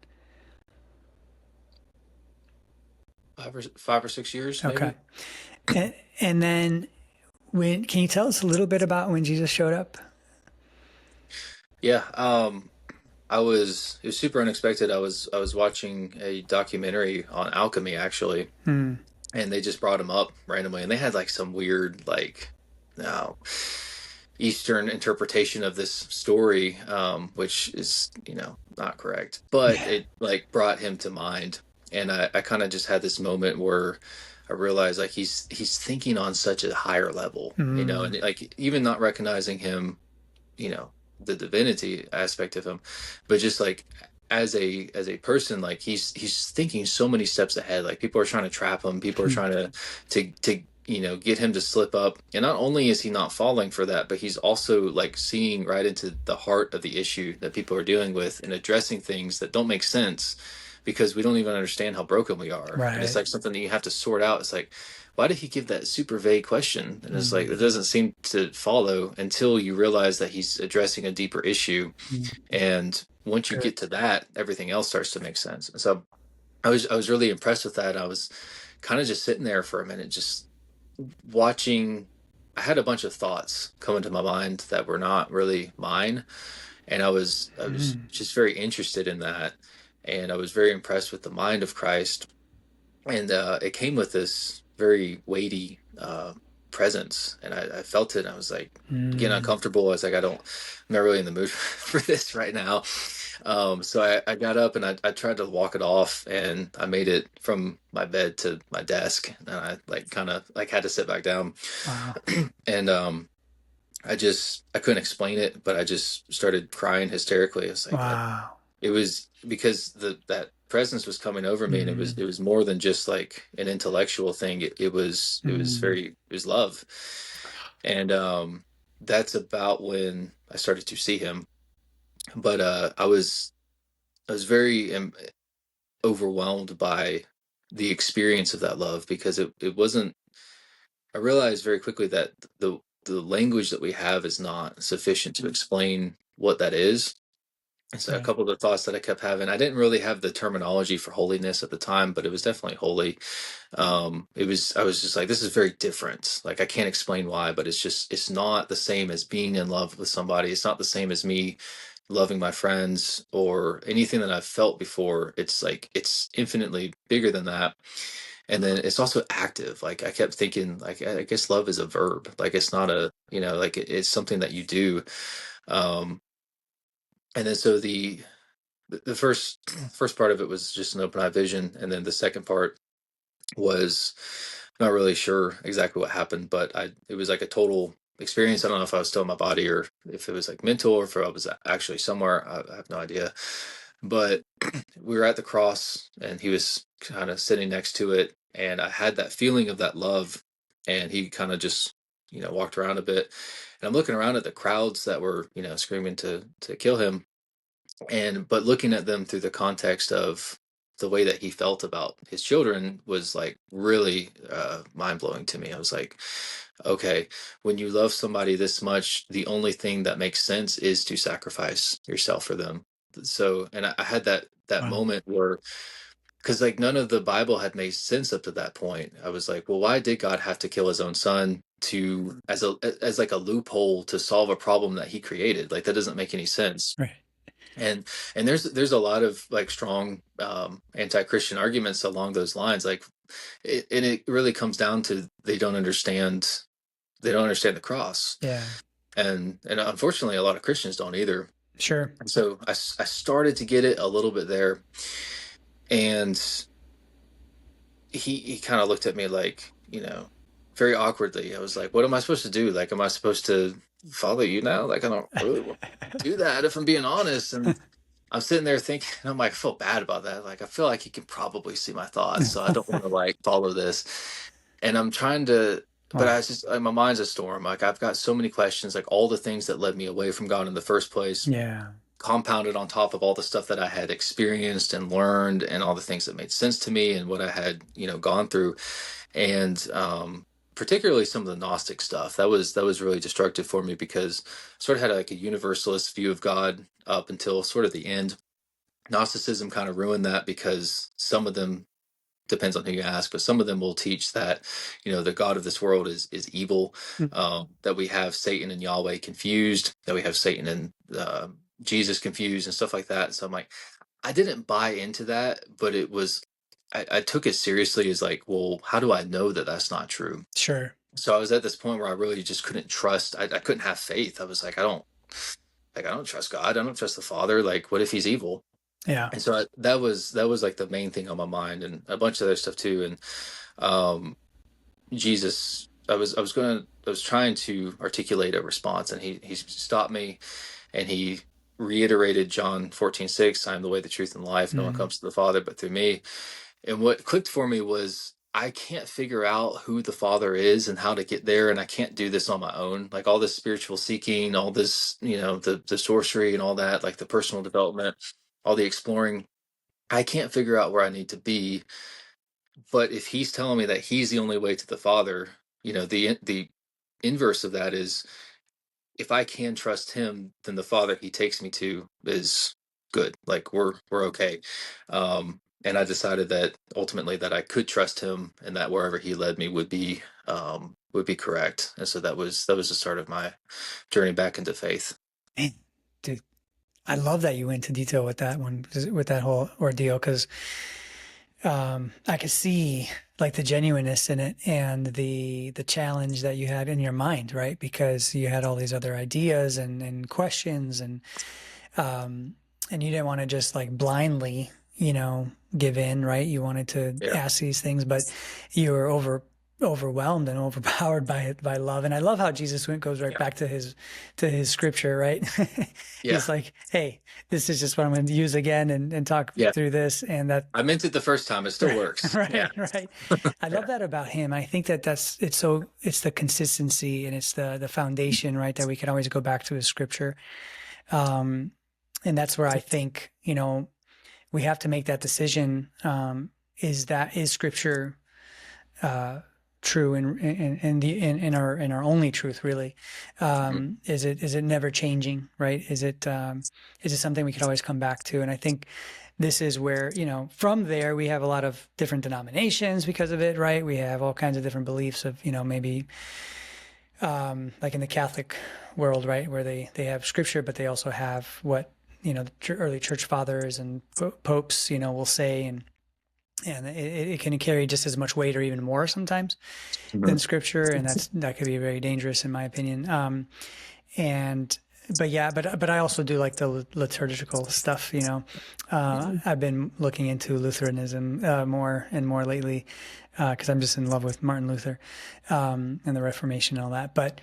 5 or 6 years,
Okay.
maybe.
And then can you tell us a little bit about when Jesus showed up?
Yeah. It was super unexpected. I was watching a documentary on alchemy, actually,
Hmm.
and they just brought him up randomly, and they had like some weird, like, no, Eastern interpretation of this story, which is, not correct, but it like brought him to mind. And I kind of just had this moment where I realized, like, he's thinking on such a higher level,
Hmm.
and like even not recognizing him, you know, the divinity aspect of him, but just like as a person, like he's thinking so many steps ahead. Like, people are trying to trap him, people are trying to get him to slip up, and not only is he not falling for that, but he's also like seeing right into the heart of the issue that people are dealing with and addressing things that don't make sense because we don't even understand how broken we are. And it's
Right.
like something that you have to sort out. It's like, why did he give that super vague question? And it's like,
Hmm.
it doesn't seem to follow until you realize that he's addressing a deeper issue. And once you get to that, everything else starts to make sense. And so I was really impressed with that. I was kind of just sitting there for a minute, just watching. I had a bunch of thoughts come into my mind that were not really mine, and I was
Hmm.
just very interested in that, and I was very impressed with the mind of Christ, and it came with this very weighty presence, and I felt it. And I was like getting
Hmm.
uncomfortable. I was like, I'm not really in the mood for this right now. So I got up and I tried to walk it off, and I made it from my bed to my desk, and I like kind of like had to sit back down,
Wow.
and I couldn't explain it, but I just started crying hysterically. It's like
Wow.
it was because that presence was coming over me, and it was
Hmm.
it was more than just like an intellectual thing.
Hmm.
It was love, and that's about when I started to see him. But I was was very overwhelmed by the experience of that love, because it wasn't, I realized very quickly that the language that we have is not sufficient to explain what that is. And so a
Yeah.
couple of the thoughts that I kept having, I didn't really have the terminology for holiness at the time, but it was definitely holy. I was just like, this is very different. Like, I can't explain why, but it's not the same as being in love with somebody. It's not the same as me loving my friends or anything that I've felt before. It's like, it's infinitely bigger than that. And then it's also active. Like, I kept thinking, like, I guess love is a verb. Like, it's not a, like it's something that you do. Um, and then so the first part of it was just an open eye vision, and then the second part was not really sure exactly what happened, but it was like a total experience. I don't know if I was still in my body or if it was like mental or if I was actually somewhere. I have no idea. But we were at the cross and he was kind of sitting next to it, and I had that feeling of that love, and he kind of just walked around a bit, and I'm looking around at the crowds that were screaming to kill him, and but looking at them through the context of the way that he felt about his children was like really mind-blowing to me. I was like, okay, when you love somebody this much, the only thing that makes sense is to sacrifice yourself for them. So, and I had that
Wow.
moment where, because like none of the Bible had made sense up to that point. I was like, well, why did God have to kill his own son to as like a loophole to solve a problem that he created? Like, that doesn't make any sense.
Right.
and and there's a lot of like strong anti-Christian arguments along those lines, like and it really comes down to they don't understand the cross,
Yeah.
and unfortunately a lot of Christians don't either.
Sure.
And so I started to get it a little bit there, and he kind of looked at me like, very awkwardly. I was like, what am I supposed to do? Like, am I supposed to follow you now? Like, I don't really want to do that, if I'm being honest. And I'm sitting there thinking, and I'm like, I feel bad about that. Like, I feel like he can probably see my thoughts, so I don't want to like follow this. And I'm trying to, but
Wow.
I just, like, my mind's a storm. Like, I've got so many questions, like all the things that led me away from God in the first place,
Yeah.
compounded on top of all the stuff that I had experienced and learned, and all the things that made sense to me and what I had, gone through. And particularly some of the Gnostic stuff that was really destructive for me, because I sort of had like a universalist view of God up until sort of the end. Gnosticism kind of ruined that, because some of them, depends on who you ask, but some of them will teach that the God of this world is evil,
Mm.
that we have Satan and Yahweh confused, that we have Satan and Jesus confused and stuff like that. So I'm like, I didn't buy into that, but I took it seriously as like, well, how do I know that that's not true?
Sure.
So I was at this point where I really just couldn't trust. I couldn't have faith. I was like, I don't trust God. I don't trust the Father. Like, what if he's evil?
Yeah.
And so that was like the main thing on my mind, and a bunch of other stuff too. And um, Jesus, I was trying to articulate a response, and he stopped me, and he reiterated John 14:6, I am the way, the truth, and the life. No one
Mm.
comes to the Father but through me. And what clicked for me was, I can't figure out who the Father is and how to get there, and I can't do this on my own. Like, all this spiritual seeking, all this, the sorcery and all that, like the personal development, all the exploring, I can't figure out where I need to be. But if he's telling me that he's the only way to the Father, the inverse of that is, if I can trust him, then the Father he takes me to is good. Like, we're okay. And I decided that ultimately that I could trust him, and that wherever he led me would be correct. And so that was the start of my journey back into faith.
Man, dude, I love that you went into detail with that one, with that whole ordeal, because I could see like the genuineness in it, and the challenge that you had in your mind, right? Because you had all these other ideas and questions, and you didn't want to just like blindly, give in, right? You wanted to
Yeah.
ask these things, but you were overwhelmed and overpowered by love. And I love how Jesus goes right
Yeah.
back to his scripture, right?
Yeah.
He's like, hey, this is just what I'm going to use again and talk
Yeah.
through this. And that,
I meant it the first time. It still works. Yeah.
right. I love
Yeah.
that about him. I think it's the consistency, and it's the foundation, right? That we can always go back to his scripture. Um, and that's where I think, we have to make that decision. Is Scripture true in our only truth, really?
Mhm.
Is it never changing, right? Is it something we could always come back to? And I think this is where, from there we have a lot of different denominations because of it, right? We have all kinds of different beliefs of, maybe like in the Catholic world, right, where they have Scripture, but they also have what the early church fathers and popes, will say, and it can carry just as much weight or even more sometimes than
Mhm.
Scripture, and that could be very dangerous in my opinion. And but yeah, but I also do like the liturgical stuff. I've been looking into Lutheranism more and more lately because I'm just in love with Martin Luther and the Reformation and all that. But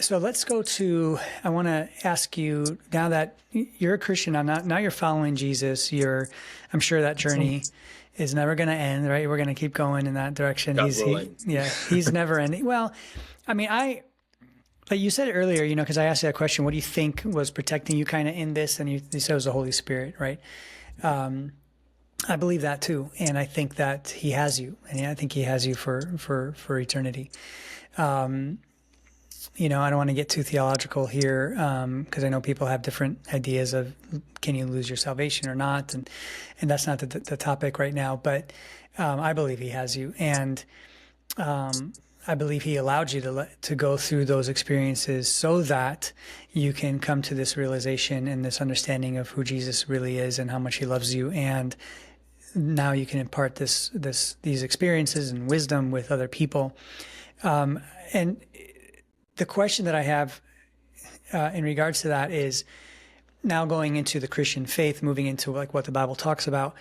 so let's go to. I want to ask you now that you're a Christian. Now you're following Jesus. I'm sure that journey is never going to end, right? We're going to keep going in that direction.
God willing.
He's never ending. Well, I mean, like you said it earlier, because I asked you that question. What do you think was protecting you kind of in this? And you said it was the Holy Spirit, right? I believe that too, and I think that He has you, and I think He has you for eternity. I don't want to get too theological here because I know people have different ideas of can you lose your salvation or not, and that's not the topic right now. But I believe He has you, and I believe He allowed you to go through those experiences so that you can come to this realization and this understanding of who Jesus really is and how much He loves you, and now you can impart these experiences and wisdom with other people. And the question that I have in regards to that is now going into the Christian faith, moving into like what the Bible talks about.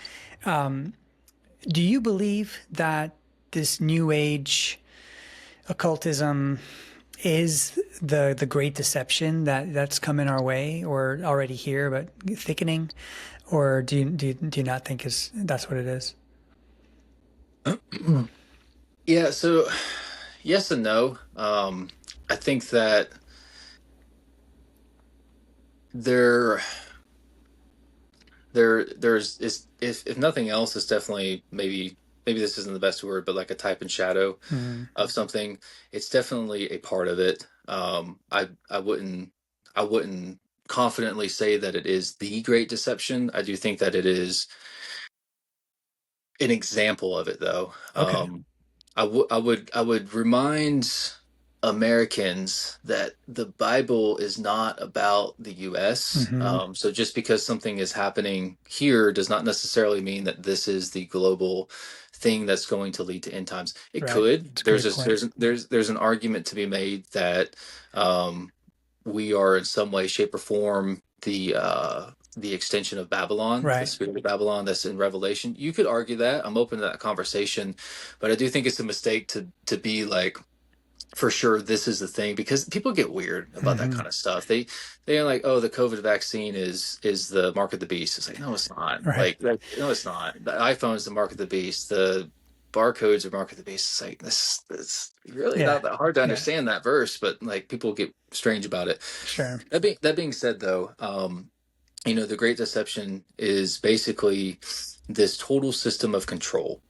Do you believe that this New Age occultism is the great deception that's coming our way, or already here but thickening, or do you not think that's what it is?
Yeah, so yes and no. I think that there there's is if nothing else, it's definitely maybe this isn't the best word, but like a type and shadow
Mm,
of something. It's definitely a part of it. I wouldn't confidently say that it is the great deception. I do think that it is an example of it, though.
okay.
I would remind Americans that the Bible is not about the U.S.
Hmm.
So just because something is happening here does not necessarily mean that this is the global thing that's going to lead to end times. It
Right.
could.
It's a
There's
great
a,
point.
there's an argument to be made that um, we are in some way, shape, or form the extension of Babylon, the
Right.
spirit of Babylon that's in Revelation. You could argue that. I'm open to that conversation, but I do think it's a mistake to be like, for sure this is the thing, because people get weird about that
Hmm.
kind of stuff. They're like, oh, the COVID vaccine is the mark of the beast. It's like, no, it's not.
Right.
Like, no, it's not. The iPhone is the mark of the beast. The barcodes are mark of the beast. It's like this. It's really
Yeah.
not that hard to
Yeah.
understand that verse, but like people get strange about it.
Sure.
That being said, though, the Great Deception is basically this total system of control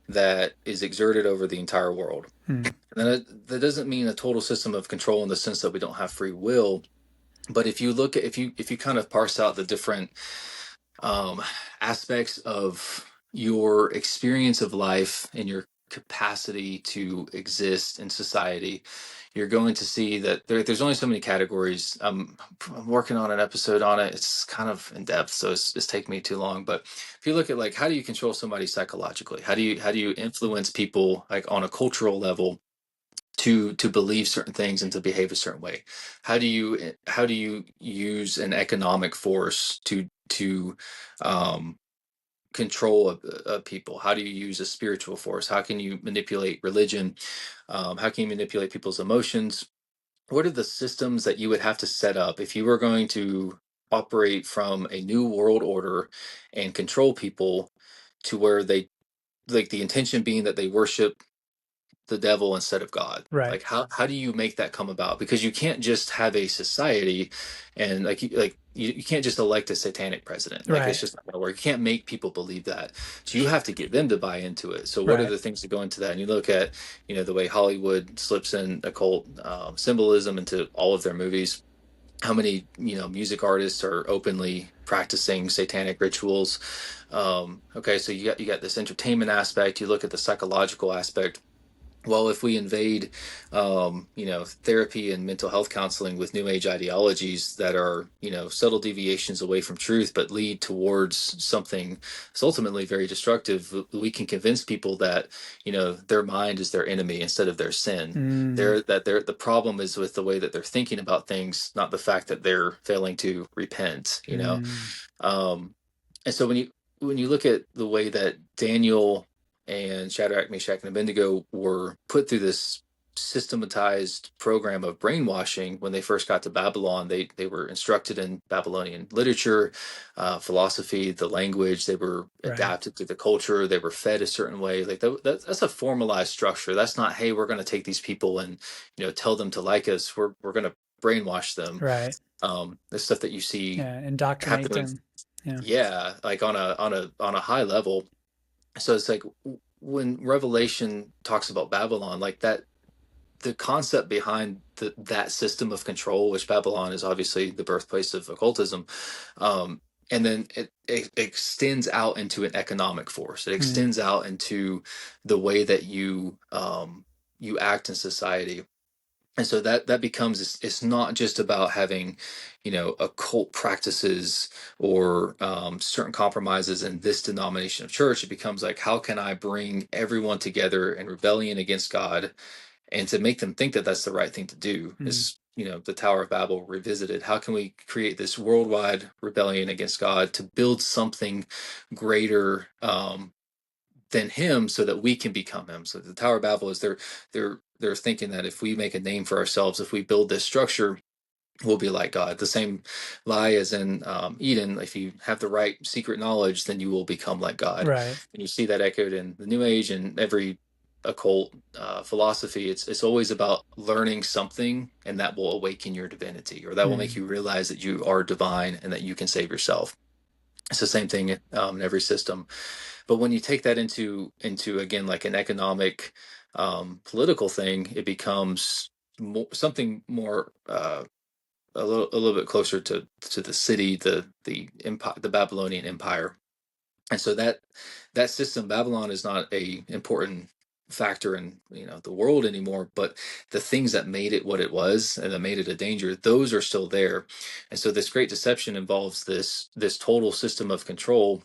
that is exerted over the entire world.
Mm.
And that doesn't mean a total system of control in the sense that we don't have free will. But if you kind of parse out the different um, aspects of your experience of life and your capacity to exist in society, you're going to see that there's only so many categories. I'm working on an episode on it. It's kind of in depth, so it's taking me too long. But if you look at like how do you control somebody psychologically? How do you influence people like on a cultural level to believe certain things and to behave a certain way? How do you use an economic force to um, control people? How do you use a spiritual force? How can you manipulate religion? How can you manipulate people's emotions? What are the systems that you would have to set up if you were going to operate from a new world order and control people to where they, like, the intention being that they worship the devil instead of God?
Right.
Like how do you make that come about? Because you can't just have a society and you can't just elect a satanic president. Like it's
Right.
just not gonna work. You can't make people believe that. So you have to get them to buy into it. So what are
Right.
the things that go into that? And you look at, the way Hollywood slips in occult symbolism into all of their movies. How many, music artists are openly practicing satanic rituals? Okay, so you got this entertainment aspect. You look at the psychological aspect. Well, if we invade, therapy and mental health counseling with new age ideologies that are, subtle deviations away from truth, but lead towards something that's ultimately very destructive, we can convince people that, their mind is their enemy instead of their sin.
Mm,
The problem is with the way that they're thinking about things, not the fact that they're failing to repent.
mm,
Um, and so when you look at the way that Daniel and Shadrach, Meshach, and Abednego were put through this systematized program of brainwashing when they first got to Babylon, they were instructed in Babylonian literature, philosophy, the language. They were
right.
adapted to the culture. They were fed a certain way. Like that's a formalized structure. That's not, hey, we're going to take these people and tell them to like us. We're going to brainwash them.
Right.
The stuff that you see
Yeah. Indoctrinate
happening,
them. Yeah.
yeah, like on a high level. So it's like when Revelation talks about Babylon, like that, the concept behind that system of control, which Babylon is obviously the birthplace of occultism, um, and then it extends out into an economic force. It
Mm,
extends out into the way that you act in society. And so that becomes, it's not just about having occult practices or certain compromises in this denomination of church. It becomes like, how can I bring everyone together in rebellion against God and to make them think that that's the right thing to do?
mm,
Is the Tower of Babel revisited? How can we create this worldwide rebellion against God to build something greater than him so that we can become him? So the Tower of Babel is they're thinking that if we make a name for ourselves, if we build this structure, we'll be like God. The same lie as in Eden. If you have the right secret knowledge, then you will become like God.
right.
And you see that echoed in the New Age and every occult philosophy. It's always about learning something, and that will awaken your divinity, or that will make
Mm,
you realize that you are divine and that you can save yourself. It's the same thing in every system. But when you take that into again like an economic, political thing, it becomes something more a little bit closer to the city, the empire, the Babylonian Empire. And so that system, Babylon, is not a important factor in the world anymore, but the things that made it what it was and that made it a danger, those are still there. And so this great deception involves this total system of control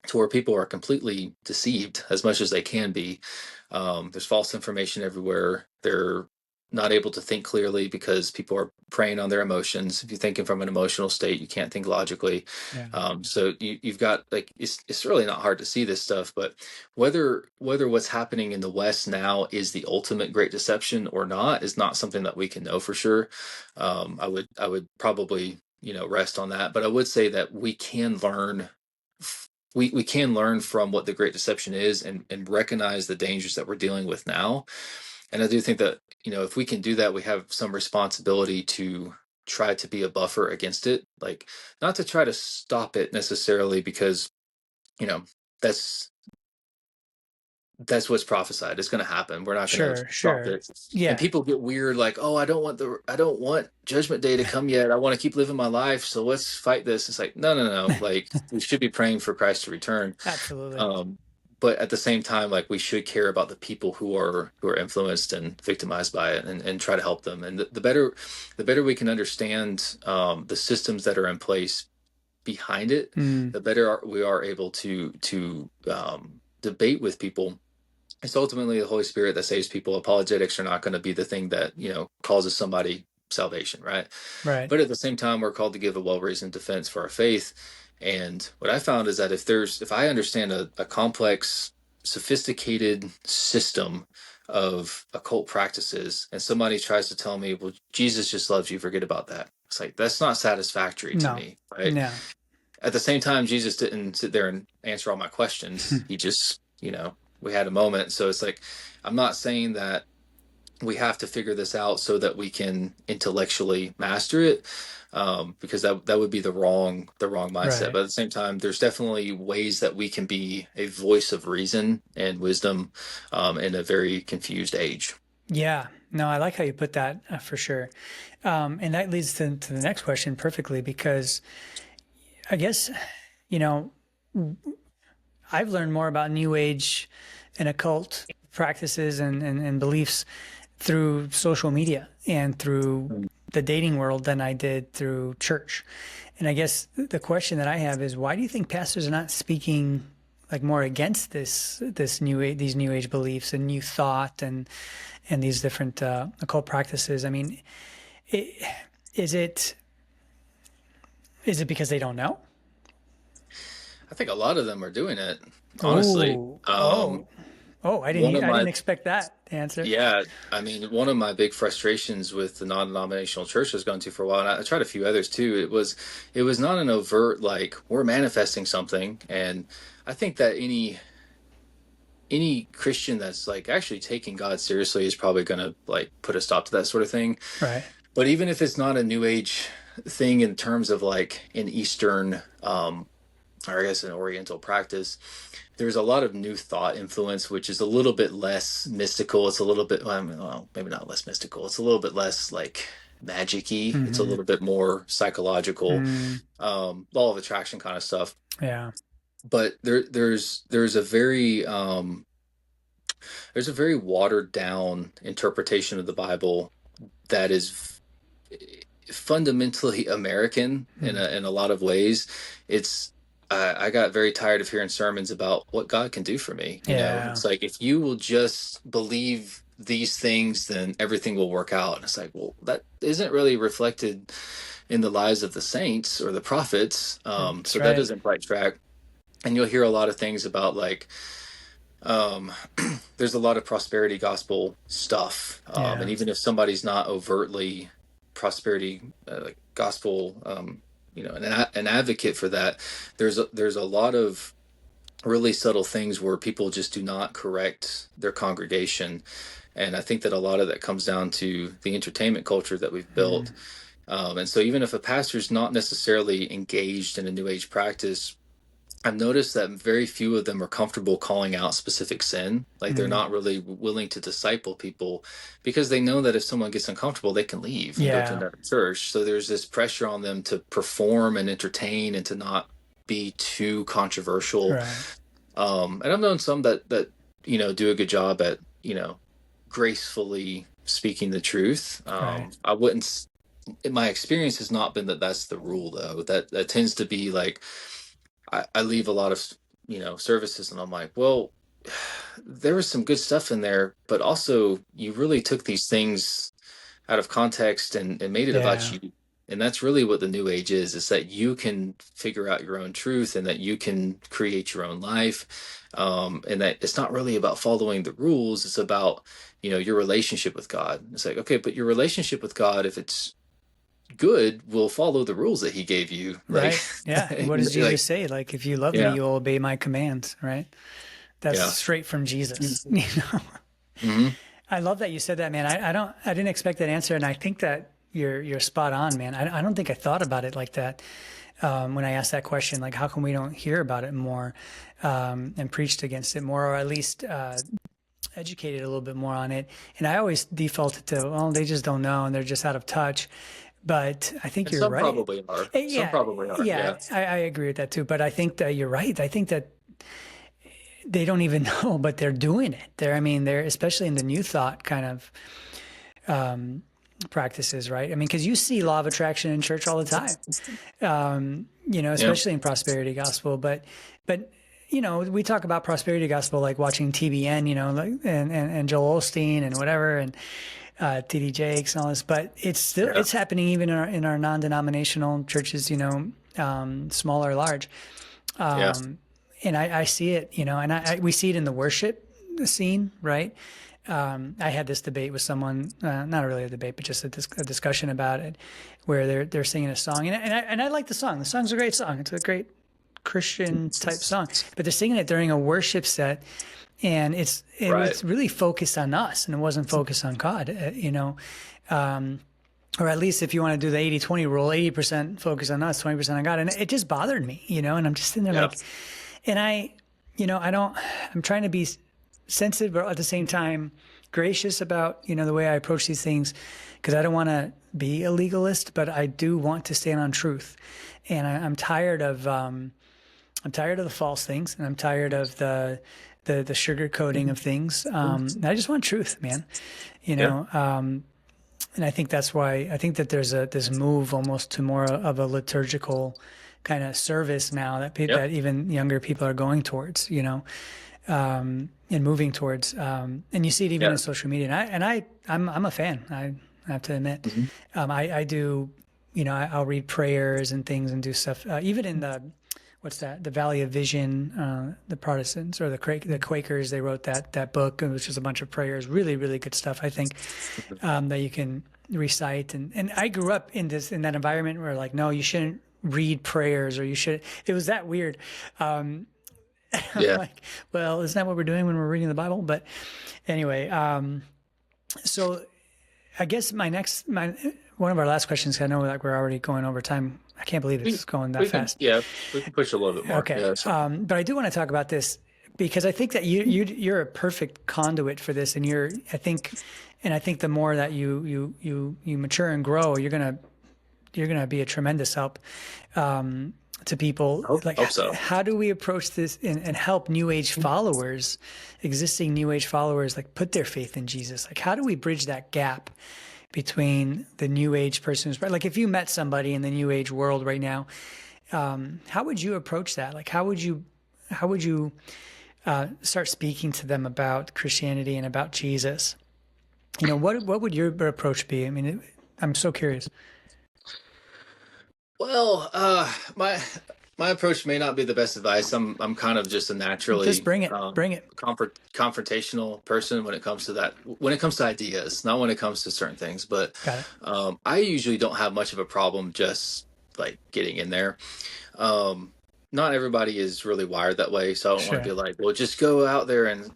to where people are completely deceived as much as they can be. There's false information everywhere. They're not able to think clearly because people are preying on their emotions. If you're thinking from an emotional state, you can't think logically.
yeah.
So you've got, like, it's really not hard to see this stuff, but whether what's happening in the West now is the ultimate great deception or not is not something that we can know for sure. I would probably rest on that, but I would say that we can learn we can learn from what the Great Deception is and recognize the dangers that we're dealing with now. And I do think that, if we can do that, we have some responsibility to try to be a buffer against it. Like, not to try to stop it necessarily, because, you know, that's that's what's prophesied. It's going to happen. We're not going to
Sure.
stop
Sure.
it. And
Yeah.
people get weird, like, oh, I don't want Judgment Day to come yet. I want to keep living my life. So let's fight this. It's like, no, no, no. Like, we should be praying for Christ to return.
Absolutely.
Um, but at the same time, like, we should care about the people who are influenced and victimized by it, and try to help them. And the better we can understand the systems that are in place behind it,
Mm,
the better we are able to debate with people. It's ultimately the Holy Spirit that saves people. Apologetics are not going to be the thing that causes somebody salvation, right?
right.
But at the same time, we're called to give a well-reasoned defense for our faith. And what I found is that if I understand a complex, sophisticated system of occult practices, and somebody tries to tell me, well, Jesus just loves you, forget about that. It's like, that's not satisfactory to
No.
me, right?
No.
At the same time, Jesus didn't sit there and answer all my questions. He just, we had a moment. So it's like, I'm not saying that we have to figure this out so that we can intellectually master it, because that would be the wrong mindset.
Right.
But at the same time, there's definitely ways that we can be a voice of reason and wisdom, in a very confused age.
Yeah. No, I like how you put that, for sure. And that leads to the next question perfectly, because I guess, you know, I've learned more about New Age and occult practices and beliefs through social media and through the dating world than I did through church. And I guess the question that I have is, why do you think pastors are not speaking like more against these New Age beliefs and new thought and these different occult practices? I mean, it, is it because they don't know?
I think a lot of them are doing it, honestly.
Oh, oh, oh! I
One of
didn't
my
expect that answer.
Yeah, I mean, one of my big frustrations with the non-denominational church I was going to for a while, and I tried a few others too, it was not an overt like we're manifesting something. And I think that any Christian that's like actually taking God seriously is probably going to like put a stop to that sort of thing.
Right.
But even if it's not a New Age thing in terms of like an Eastern, or I guess an Oriental practice, there's a lot of new thought influence, which is a little bit less mystical. It's a little bit, well, maybe not less mystical. It's a little bit less like magic-y. It's a
Mm-hmm.
little bit more psychological, law of attraction kind of stuff.
Yeah.
But there's a very watered down interpretation of the Bible that is fundamentally American in a lot of ways. It's I got very tired of hearing sermons about what God can do for me.
Yeah.
It's like, if you will just believe these things, then everything will work out. And it's like, well, that isn't really reflected in the lives of the saints or the prophets. So that
right.
doesn't quite track. And you'll hear a lot of things about like, there's a lot of prosperity gospel stuff.
Yeah.
And even if somebody's not overtly prosperity like gospel, an advocate for that, there's a lot of really subtle things where people just do not correct their congregation. And I think that a lot of that comes down to the entertainment culture that we've built. And so even if a pastor's not necessarily engaged in a New Age practice, I've noticed that very few of them are comfortable calling out specific sin. Like, they're not really willing to disciple people because they know that if someone gets uncomfortable, they can leave and go to another church. So there's this pressure on them to perform and entertain and to not be too controversial.
Right.
And I've known some that do a good job at, gracefully speaking the truth.
Right.
I wouldn't, my experience has not been that that's the rule, though. That tends to be like, I leave a lot of, services and I'm like, well, there was some good stuff in there, but also you really took these things out of context and made it about you. And that's really what the New Age is that you can figure out your own truth and that you can create your own life. And that it's not really about following the rules. It's about, your relationship with God. It's like, okay, but your relationship with God, if it's good, will follow the rules that he gave you.
Right. Yeah. What does Jesus say? Like, if you love me, you'll obey my commands. Right. That's straight from Jesus. I love that you said that, man. I didn't expect that answer. And I think that you're spot on, man. I don't think I thought about it like that. When I asked that question, like, how come we don't hear about it more, and preached against it more, or at least, educated a little bit more on it. And I always defaulted to, well, they just don't know and they're just out of touch. But I think you're right.
Some probably are. Some probably are.
Yeah, I agree with that too. But I think that you're right. I think that they don't even know, but they're doing it. They're especially in the new thought kind of practices, right? I mean, because you see law of attraction in church all the time, especially in prosperity gospel. But we talk about prosperity gospel like watching TBN, and Joel Osteen and whatever, and TD Jakes and all this. But it's still it's happening even in our non-denominational churches, small or large. And I see it, and we see it in the worship scene, right? I had this debate with someone, not really a debate, but just a discussion about it, where they're singing a song, and I like the song. The song's a great song. It's a great Christian type song, but they're singing it during a worship set, and it
Right.
was really focused on us, and it wasn't focused on God, or at least if you want to do the 80-20 rule, 80% focus on us, 20% on God. And it just bothered me, and I'm just sitting there
Yeah.
like, and I'm trying to be sensitive, but at the same time, gracious about, the way I approach these things, because I don't want to be a legalist, but I do want to stand on truth. And I'm tired of the false things, and I'm tired of the sugar coating of things. I just want truth, man,
Yeah.
and I think that's why I think that there's this move almost to more of a liturgical kind of service now that
Yeah.
that even younger people are going towards, and moving towards. And you see it even
Yeah.
in social media. I'm a fan. I have to admit,
Mhm.
I do. I'll read prayers and things and do stuff. Even in the what's that? The Valley of Vision, the Protestants or the Quakers, they wrote that book, which is a bunch of prayers. Really, really good stuff. I think that you can recite. And I grew up in that environment where like, no, you shouldn't read prayers, or you should. It was that weird. I'm
Yeah.
like, well, isn't that what we're doing when we're reading the Bible? But anyway, so I guess one of our last questions. I know that we're already going over time. I can't believe
We,
it's going that
we can,
fast.
yeah, we can push a little bit more.
Okay,
Yeah. So,
but I do want to talk about this because I think that you're a perfect conduit for this, and I think the more that you mature and grow, you're gonna be a tremendous help to people. Like,
hope so.
how do we approach this and help New Age followers, existing New Age followers, like put their faith in Jesus? Like, how do we bridge that gap between the New Age person who's like, if you met somebody in the New Age world right now, how would you approach that? Like, how would you start speaking to them about Christianity and about Jesus? What would your approach be? I mean, I'm so curious.
Well, my approach may not be the best advice. I'm kind of just a
Just
naturally
bring it.
confrontational person when it comes to that. When it comes to ideas, not when it comes to certain things. But
Got it.
I usually don't have much of a problem just like getting in there. Not everybody is really wired that way, so I don't want to
Sure.
be like, well, just go out there and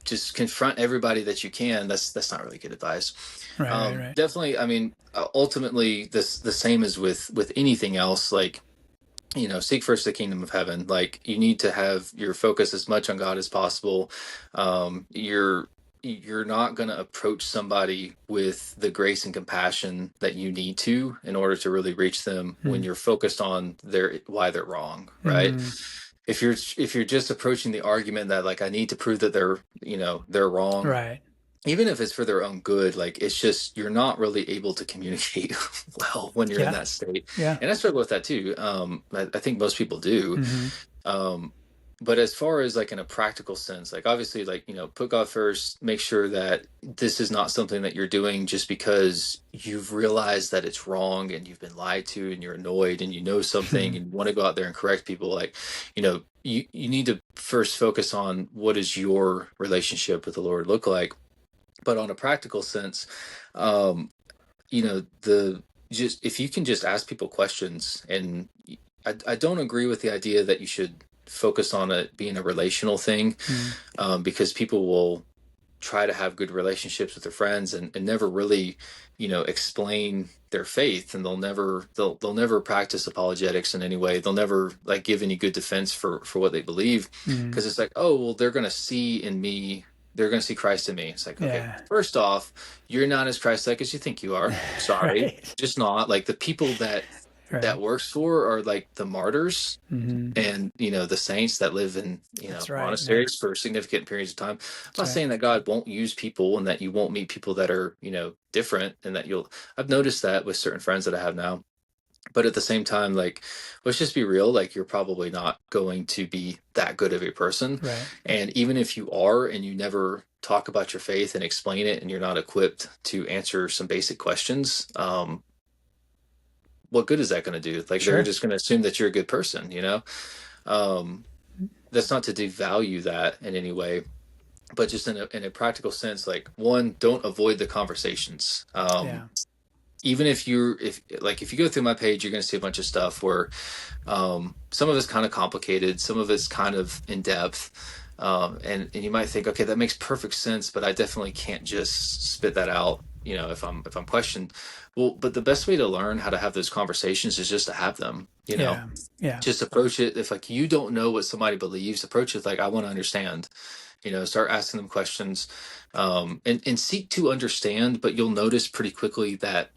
just confront everybody that you can. That's not really good advice.
Right.
Definitely, I mean, ultimately, the same as with anything else. Like, seek first the kingdom of heaven. Like, you need to have your focus as much on God as possible. You're not going to approach somebody with the grace and compassion that you need to in order to really reach them when you're focused on why they're wrong, right? If you're just approaching the argument that like I need to prove that they're wrong,
Right.
even if it's for their own good, like it's just you're not really able to communicate well when you're in
Yeah.
that state.
Yeah.
And I struggle with that too. I think most people do.
Mm-hmm.
But as far as like in a practical sense, like obviously like, put God first, make sure that this is not something that you're doing just because you've realized that it's wrong and you've been lied to and you're annoyed and you know something and you want to go out there and correct people. Like, you need to first focus on what does your relationship with the Lord look like. But on a practical sense, the just if you can just ask people questions, and I don't agree with the idea that you should focus on it being a relational thing, because people will try to have good relationships with their friends and never really, explain their faith, and they'll never practice apologetics in any way. They'll never like give any good defense for what they believe, because it's like, oh well, they're going to see in me. They're going to see Christ in me. It's like, okay,
Yeah.
first off, you're not as Christ-like as you think you are. Sorry,
Right.
just not. Like the people that
Right.
works for are like the martyrs
Mm-hmm.
and the saints that live in
That's right. Yeah.
monasteries for significant periods of time. I'm not
That's right.
saying that God won't use people and that you won't meet people that are different, and that I've noticed that with certain friends that I have now. But at the same time, like, let's just be real. Like, you're probably not going to be that good of a person.
Right.
And even if you are, and you never talk about your faith and explain it, and you're not equipped to answer some basic questions, what good is that going to do? Like, they're
Sure.
just going to assume that you're a good person. That's not to devalue that in any way, but just in a practical sense, like, one, don't avoid the conversations.
Yeah.
even if if you go through my page, you're going to see a bunch of stuff where some of it's kind of complicated, some of it's kind of in depth, and you might think, okay, that makes perfect sense, but I definitely can't just spit that out, if I'm questioned. Well, but the best way to learn how to have those conversations is just to have them.
Yeah. Yeah.
Just approach it. If like you don't know what somebody believes, approach it like, I want to understand. Start asking them questions, and seek to understand. But you'll notice pretty quickly that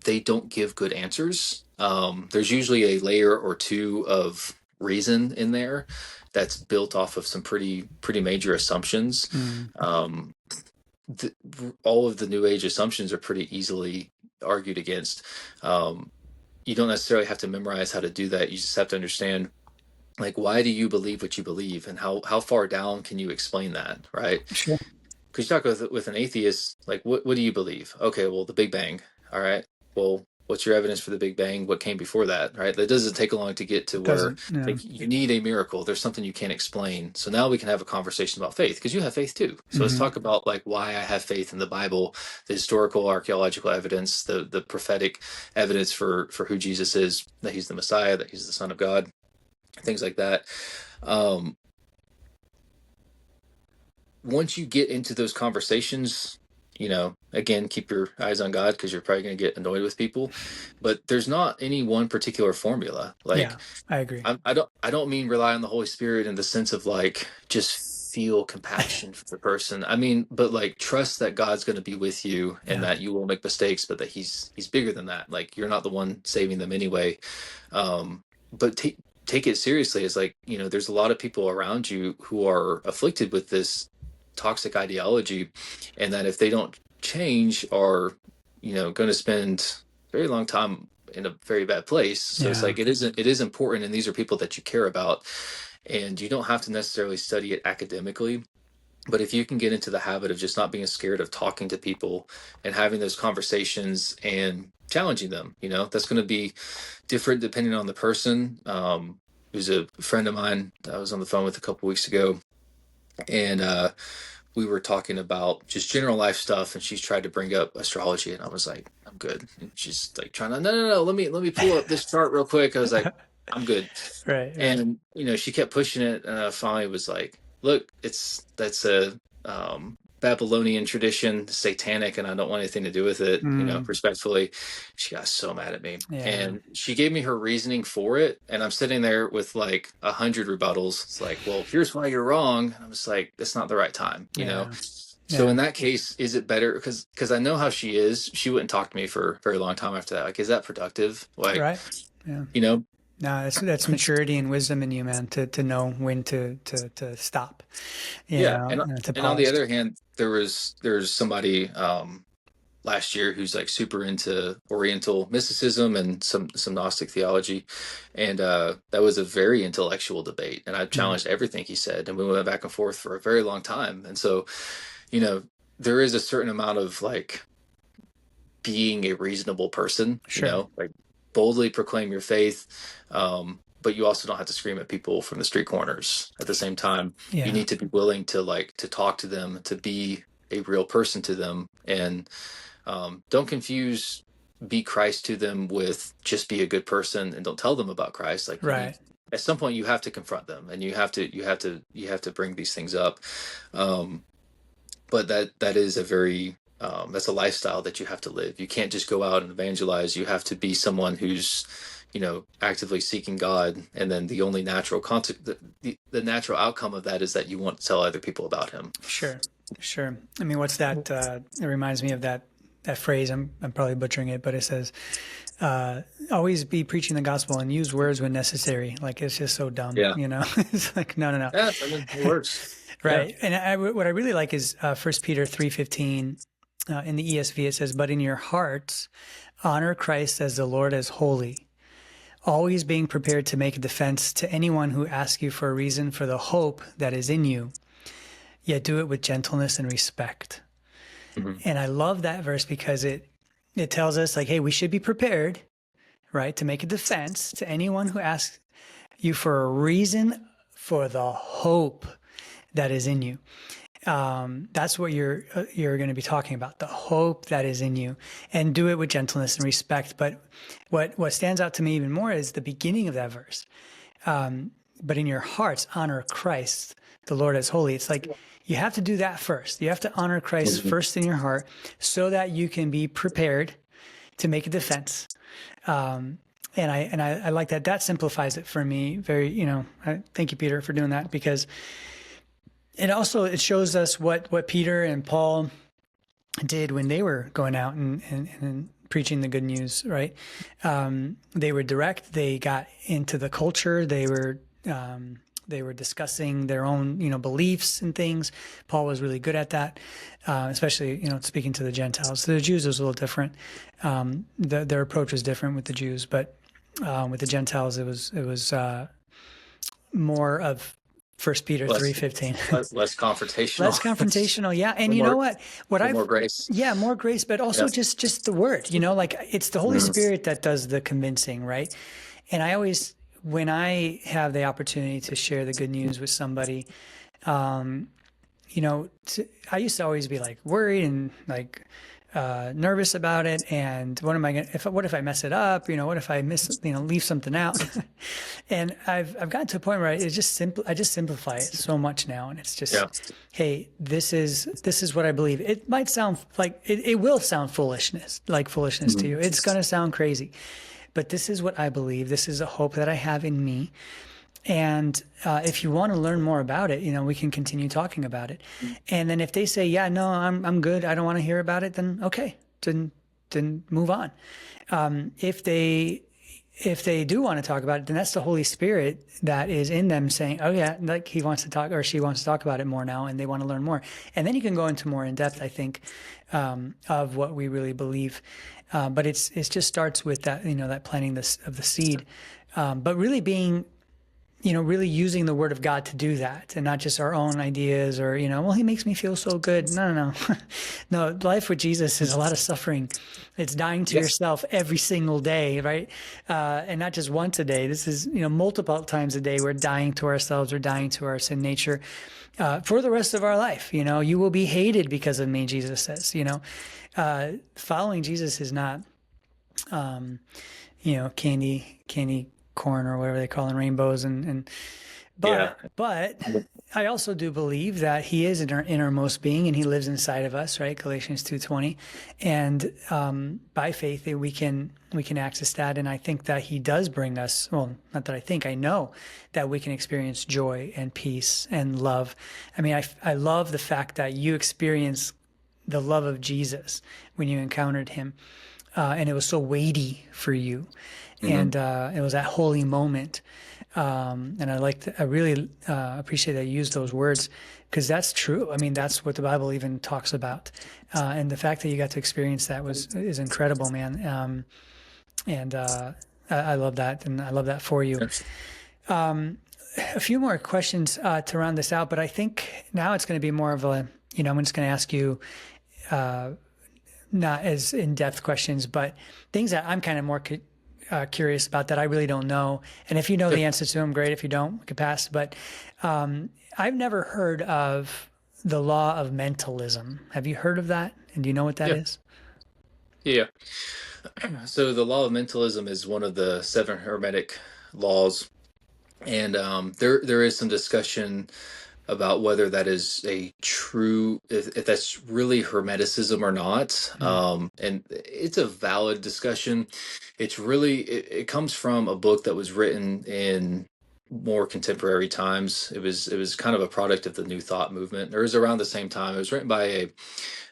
they don't give good answers. There's usually a layer or two of reason in there that's built off of some pretty major assumptions.
Mm.
Um, the, all of the New Age assumptions are pretty easily argued against. You don't necessarily have to memorize how to do that. You just have to understand, like, why do you believe what you believe, and how far down can you explain that, right?
Sure.
Because you talk with an atheist, like, what do you believe? Okay, well, the Big Bang. All right. Well, what's your evidence for the Big Bang? What came before that, right? That doesn't take long to get to
It
where,
doesn't. Yeah.
like, you need a miracle. There's something you can't explain. So now we can have a conversation about faith, because you have faith too. So let's
Mm-hmm.
talk about, like, why I have faith in the Bible, the historical archaeological evidence, the prophetic evidence for who Jesus is, that he's the Messiah, that he's the Son of God, things like that. Um, Once you get into those conversations, again, keep your eyes on God, because you're probably going to get annoyed with people. But there's not any one particular formula.
Yeah,
Like,
I agree.
I don't mean rely on the Holy Spirit in the sense of like just feel compassion for the person. I mean, but like trust that God's going to be with you, and
Yeah.
that you will make mistakes, but that He's bigger than that. Like, you're not the one saving them anyway. But take it seriously. It's like, there's a lot of people around you who are afflicted with this toxic ideology, and that if they don't change, are going to spend a very long time in a very bad place. So it's
Yeah.
like, it is important, and these are people that you care about, and you don't have to necessarily study it academically. But if you can get into the habit of just not being scared of talking to people and having those conversations and challenging them, that's going to be different depending on the person. Who's a friend of mine I was on the phone with a couple weeks ago, and we were talking about just general life stuff, and she's tried to bring up astrology, and I was like, I'm good. And she's like trying to, no, let me pull up this chart real quick. I was like, I'm good.
Right. Right.
And she kept pushing it, and I finally was like, look, that's a Babylonian tradition, satanic, and I don't want anything to do with it,
Mm.
respectfully. She got so mad at me,
Yeah.
and she gave me her reasoning for it, and I'm sitting there with like 100 rebuttals. It's like, well, here's why you're wrong. And I was like, it's not the right time.
Yeah.
So
Yeah.
in that case, is it better? Because I know how she is. She wouldn't talk to me for a very long time after that. Like, is that productive? Like,
Right. Yeah.
you know,
No, that's maturity and wisdom in you, man, to know when to stop,
yeah. And
to
and on the
pause.
other hand, there's somebody last year who's like super into Oriental mysticism and some Gnostic theology, and that was a very intellectual debate. And I
Mm.
challenged everything he said, and we went back and forth for a very long time. And so, you know, there is a certain amount of like being a reasonable person,
Sure.
like boldly proclaim your faith. But you also don't have to scream at people from the street corners at the same time. You
Yeah.
need to be willing to talk to them, to be a real person to them, and don't confuse be Christ to them with just be a good person, and don't tell them about Christ. Like, you need,
Right.
at some point, you have to confront them, and you have to bring these things up. But that is a very that's a lifestyle that you have to live. You can't just go out and evangelize. You have to be someone who's actively seeking God, and then the only natural the natural outcome of that is that you want to tell other people about Him.
Sure. Sure. I mean, what's that? It reminds me of that phrase. I'm probably butchering it, but it says, always be preaching the gospel and use words when necessary. Like, it's just so dumb,
Yeah,
It's like, no, no, no.
yeah, I mean, it works. Yeah.
Right. And what I really like is 1 Peter 3:15 in the ESV. It says, "But in your hearts, honor Christ as the Lord as holy, always being prepared to make a defense to anyone who asks you for a reason for the hope that is in you, yet do it with gentleness and respect."
Mhm.
And I love that verse because it tells us, like, hey, we should be prepared, right, to make a defense to anyone who asks you for a reason for the hope that is in you. That's what you're going to be talking about, the hope that is in you, and do it with gentleness and respect. But what stands out to me even more is the beginning of that verse. But in your hearts, honor Christ, the Lord as holy. It's like you have to do that first. You have to honor Christ first in your heart so that you can be prepared to make a defense. And I like that. That simplifies it for me. Thank you, Peter, for doing that, because it shows us what Peter and Paul did when they were going out and preaching the good news, right? They were direct. They got into the culture. They were discussing their own, beliefs and things. Paul was really good at that, especially, speaking to the Gentiles. The Jews was a little different. Their approach was different with the Jews, but with the Gentiles, it was more of 1 Peter 3:15.
Less confrontational.
Less confrontational, yeah. And you know what?
More grace.
Yeah, more grace, but also just the word. Like it's the Holy Spirit that does the convincing, right? And I always, when I have the opportunity to share the good news with somebody, I used to always be like worried and like nervous about it. And what am I going to, what if I mess it up? What if I leave something out? And I've gotten to a point where I just simplify it so much now. And it's just, hey, this is what I believe. It might sound like, it will sound foolishness to you. It's going to sound crazy, but this is what I believe. This is a hope that I have in me. And if you want to learn more about it, we can continue talking about it. And then if they say, yeah, no, I'm good, I don't want to hear about it, then okay, then move on. If they do want to talk about it, then that's the Holy Spirit that is in them saying, oh yeah, like he wants to talk, or she wants to talk about it more now, and they want to learn more. And then you can go into more in depth, I think, of what we really believe. But it just starts with that, that planting of the seed, but really being, really using the word of God to do that, and not just our own ideas or, well, he makes me feel so good. No. No, life with Jesus is a lot of suffering. It's dying to yourself every single day, right? And not just once a day. This is, multiple times a day. We're dying to ourselves. We're dying to our sin nature for the rest of our life. You will be hated because of me, Jesus says. Following Jesus is not, candy corn or whatever they call it, rainbows but I also do believe that he is in our innermost being and he lives inside of us, right? Galatians 2:20. And by faith we can access that. And I think that he does bring us, well, not that I think, I know that we can experience joy and peace and love. I mean, I love the fact that you experience the love of Jesus when you encountered him. And it was so weighty for you. And it was that holy moment. And I really appreciate that you use those words, because that's true. I mean, that's what the Bible even talks about. And the fact that you got to experience that is incredible, man. I love that. And I love that for you. A few more questions to round this out, but I think now it's going to be more of a, I'm just going to ask you not as in-depth questions, but things that I'm kind of more curious about that I really don't know. And if you know the answer to them, great. If you don't, we could pass. But I've never heard of the law of mentalism. Have you heard of that? And do you know what that is?
Yeah. So the law of mentalism is one of the 7 Hermetic laws. And there is some discussion about whether that is if that's really Hermeticism or not. And it's a valid discussion. It's really, it comes from a book that was written in more contemporary times. It was kind of a product of the New Thought movement. It was around the same time. It was written by a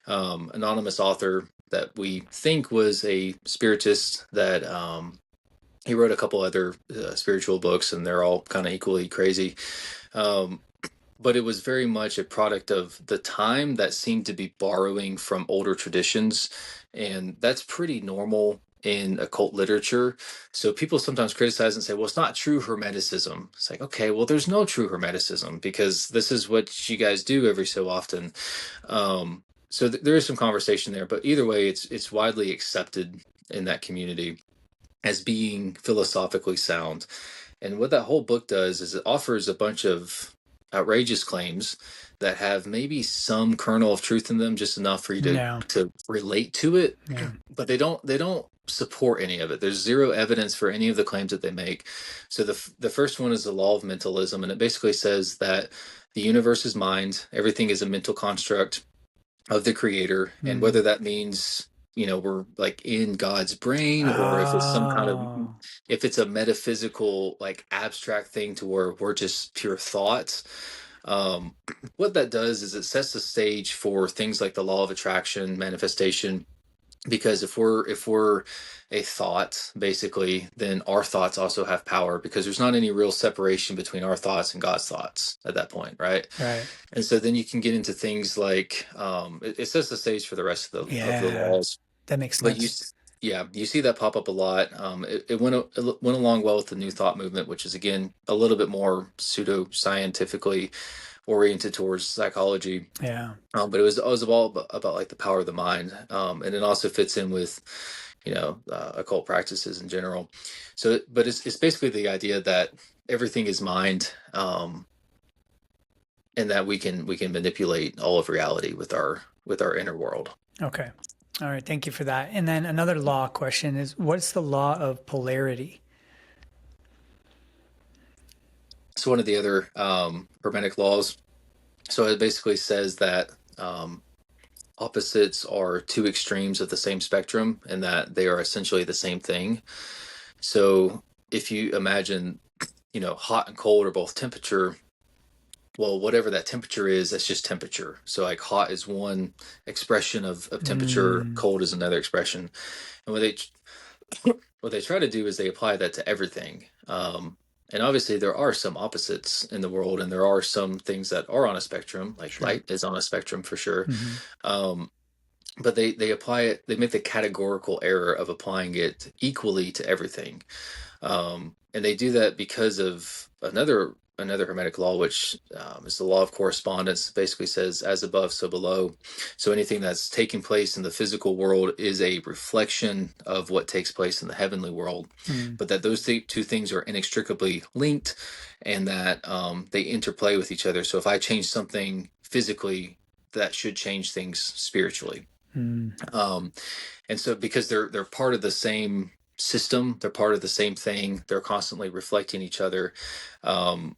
anonymous author that we think was a spiritist that he wrote a couple other spiritual books, and they're all kind of equally crazy. But it was very much a product of the time that seemed to be borrowing from older traditions. And that's pretty normal in occult literature. So people sometimes criticize and say, well, it's not true Hermeticism. It's like, okay, well, there's no true Hermeticism, because this is what you guys do every so often. So there is some conversation there, but either way, it's widely accepted in that community as being philosophically sound. And what that whole book does is it offers a bunch of outrageous claims that have maybe some kernel of truth in them, just enough for you
Yeah.
to relate to it,
Yeah.
but they don't support any of it. There's zero evidence for any of the claims that they make. So the first one is the law of mentalism, and it basically says that the universe is mind, everything is a mental construct of the creator, and
Mm.
whether that means we're like in God's brain, or if it's some kind of,
Oh.
if it's a metaphysical like abstract thing to where we're just pure thoughts. um what that does is it sets the stage for things like the law of attraction, manifestation, because if we're a thought, basically, then our thoughts also have power, because there's not any real separation between our thoughts and God's thoughts at that point, right?
Right.
And so then you can get into things like, it sets the stage for the rest of the
Yeah.
laws.
That makes
But
sense.
yeah, you see that pop up a lot. It went along well with the New Thought movement, which is again a little bit more pseudo scientifically oriented towards psychology.
Yeah.
But it was all about like the power of the mind, and it also fits in with occult practices in general. So, but it's basically the idea that everything is mind, and that we can manipulate all of reality with our inner world.
Okay. All right. Thank you for that. And then another law question is, what's the law of polarity?
So one of the other hermetic laws. So it basically says that opposites are two extremes of the same spectrum, and that they are essentially the same thing. So if you imagine, hot and cold are both temperature. Well, whatever that temperature is, that's just temperature. So like hot is one expression of temperature,
Mm.
cold is another expression. And what they try to do is they apply that to everything. And obviously there are some opposites in the world, and there are some things that are on a spectrum, like
Sure.
light is on a spectrum for sure.
Mm-hmm.
Um, but they apply it, they make the categorical error of applying it equally to everything. And they do that because of another hermetic law, which is the law of correspondence. Basically says, as above, so below. So anything that's taking place in the physical world is a reflection of what takes place in the heavenly world,
Mm.
but that those two things are inextricably linked, and that they interplay with each other. So if I change something physically, that should change things spiritually.
Mm.
um, and so because they're part of the same system, they're part of the same thing, they're constantly reflecting each other. um,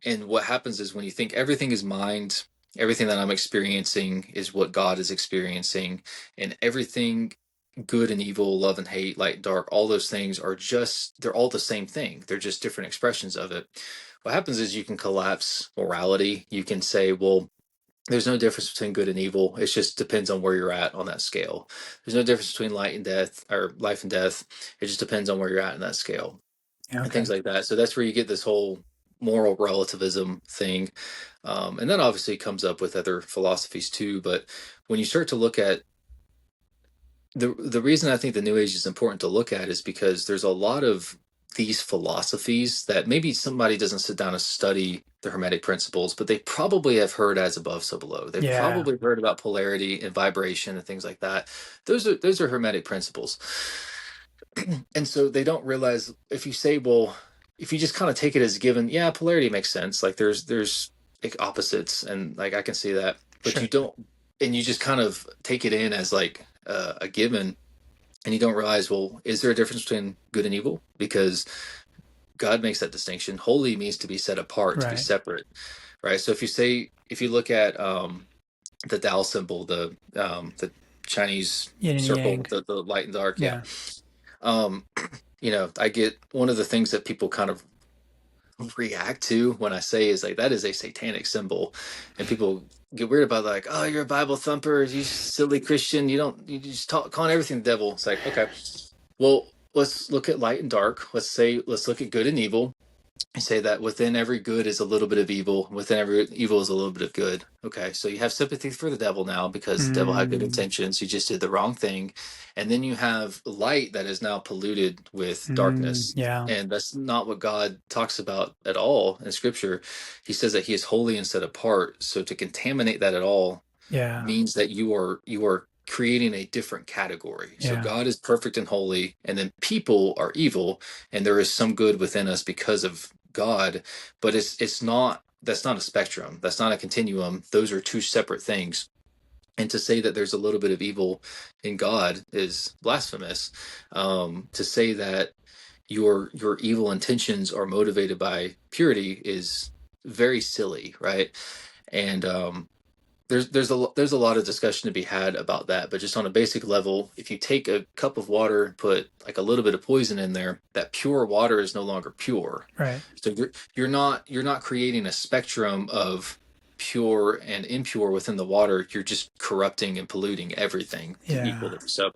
and what happens is, when you think everything is mind, everything that I'm experiencing is what God is experiencing, and everything, good and evil, love and hate, light and dark, all those things are just, they're all the same thing, they're just different expressions of it. What happens is you can collapse morality. You can say, well, there's no difference between good and evil. It just depends on where you're at on that scale. There's no difference between light and death, or life and death. It just depends on where you're at in that scale, and
Okay.
things like that. So that's where you get this whole moral relativism thing. And that obviously comes up with other philosophies too. But when you start to look at the reason I think the New Age is important to look at is because there's a lot of these philosophies that maybe somebody doesn't sit down and study the Hermetic principles, but they probably have heard as above, so below. They've
Yeah.
probably heard about polarity and vibration and things like that. Those are Hermetic principles. And so they don't realize, if you say, well, if you just kind of take it as given, yeah, polarity makes sense. Like there's like opposites, and like I can see that, but you
Sure.
don't, and you just kind of take it in as like a given, and you don't realize, well, is there a difference between good and evil? Because God makes that distinction. Holy means to be set apart, to be
Right.
separate, right? So if you look at the Tao symbol, the Chinese
Yin and yang.
circle, the light and dark, yeah.
Yeah.
Um, I get, one of the things that people kind of react to when I say is like, that is a satanic symbol, and people get weird about, like, oh, you're a Bible thumper, you silly Christian, you just calling everything the devil. It's like, okay, well, let's look at light and dark. Let's look at good and evil. I say that within every good is a little bit of evil. Within every evil is a little bit of good. Okay, so you have sympathy for the devil now, because the devil had good
Mm.
intentions. You just did the wrong thing. And then you have light that is now polluted with
Mm.
darkness.
Yeah.
And that's not what God talks about at all in Scripture. He says that He is holy and set apart. So to contaminate that at all
Yeah.
means that you are creating a different category. So
Yeah.
God is perfect and holy, and then people are evil, and there is some good within us because of God, but it's not that's not a spectrum. That's not a continuum. Those are two separate things. And to say that there's a little bit of evil in God is blasphemous. To say that your evil intentions are motivated by purity is very silly, right? And there's a lot of discussion to be had about that, but just on a basic level, if you take a cup of water and put like a little bit of poison in there, that pure water is no longer pure.
Right.
So you're not creating a spectrum of pure and impure within the water. You're just corrupting and polluting everything equally. So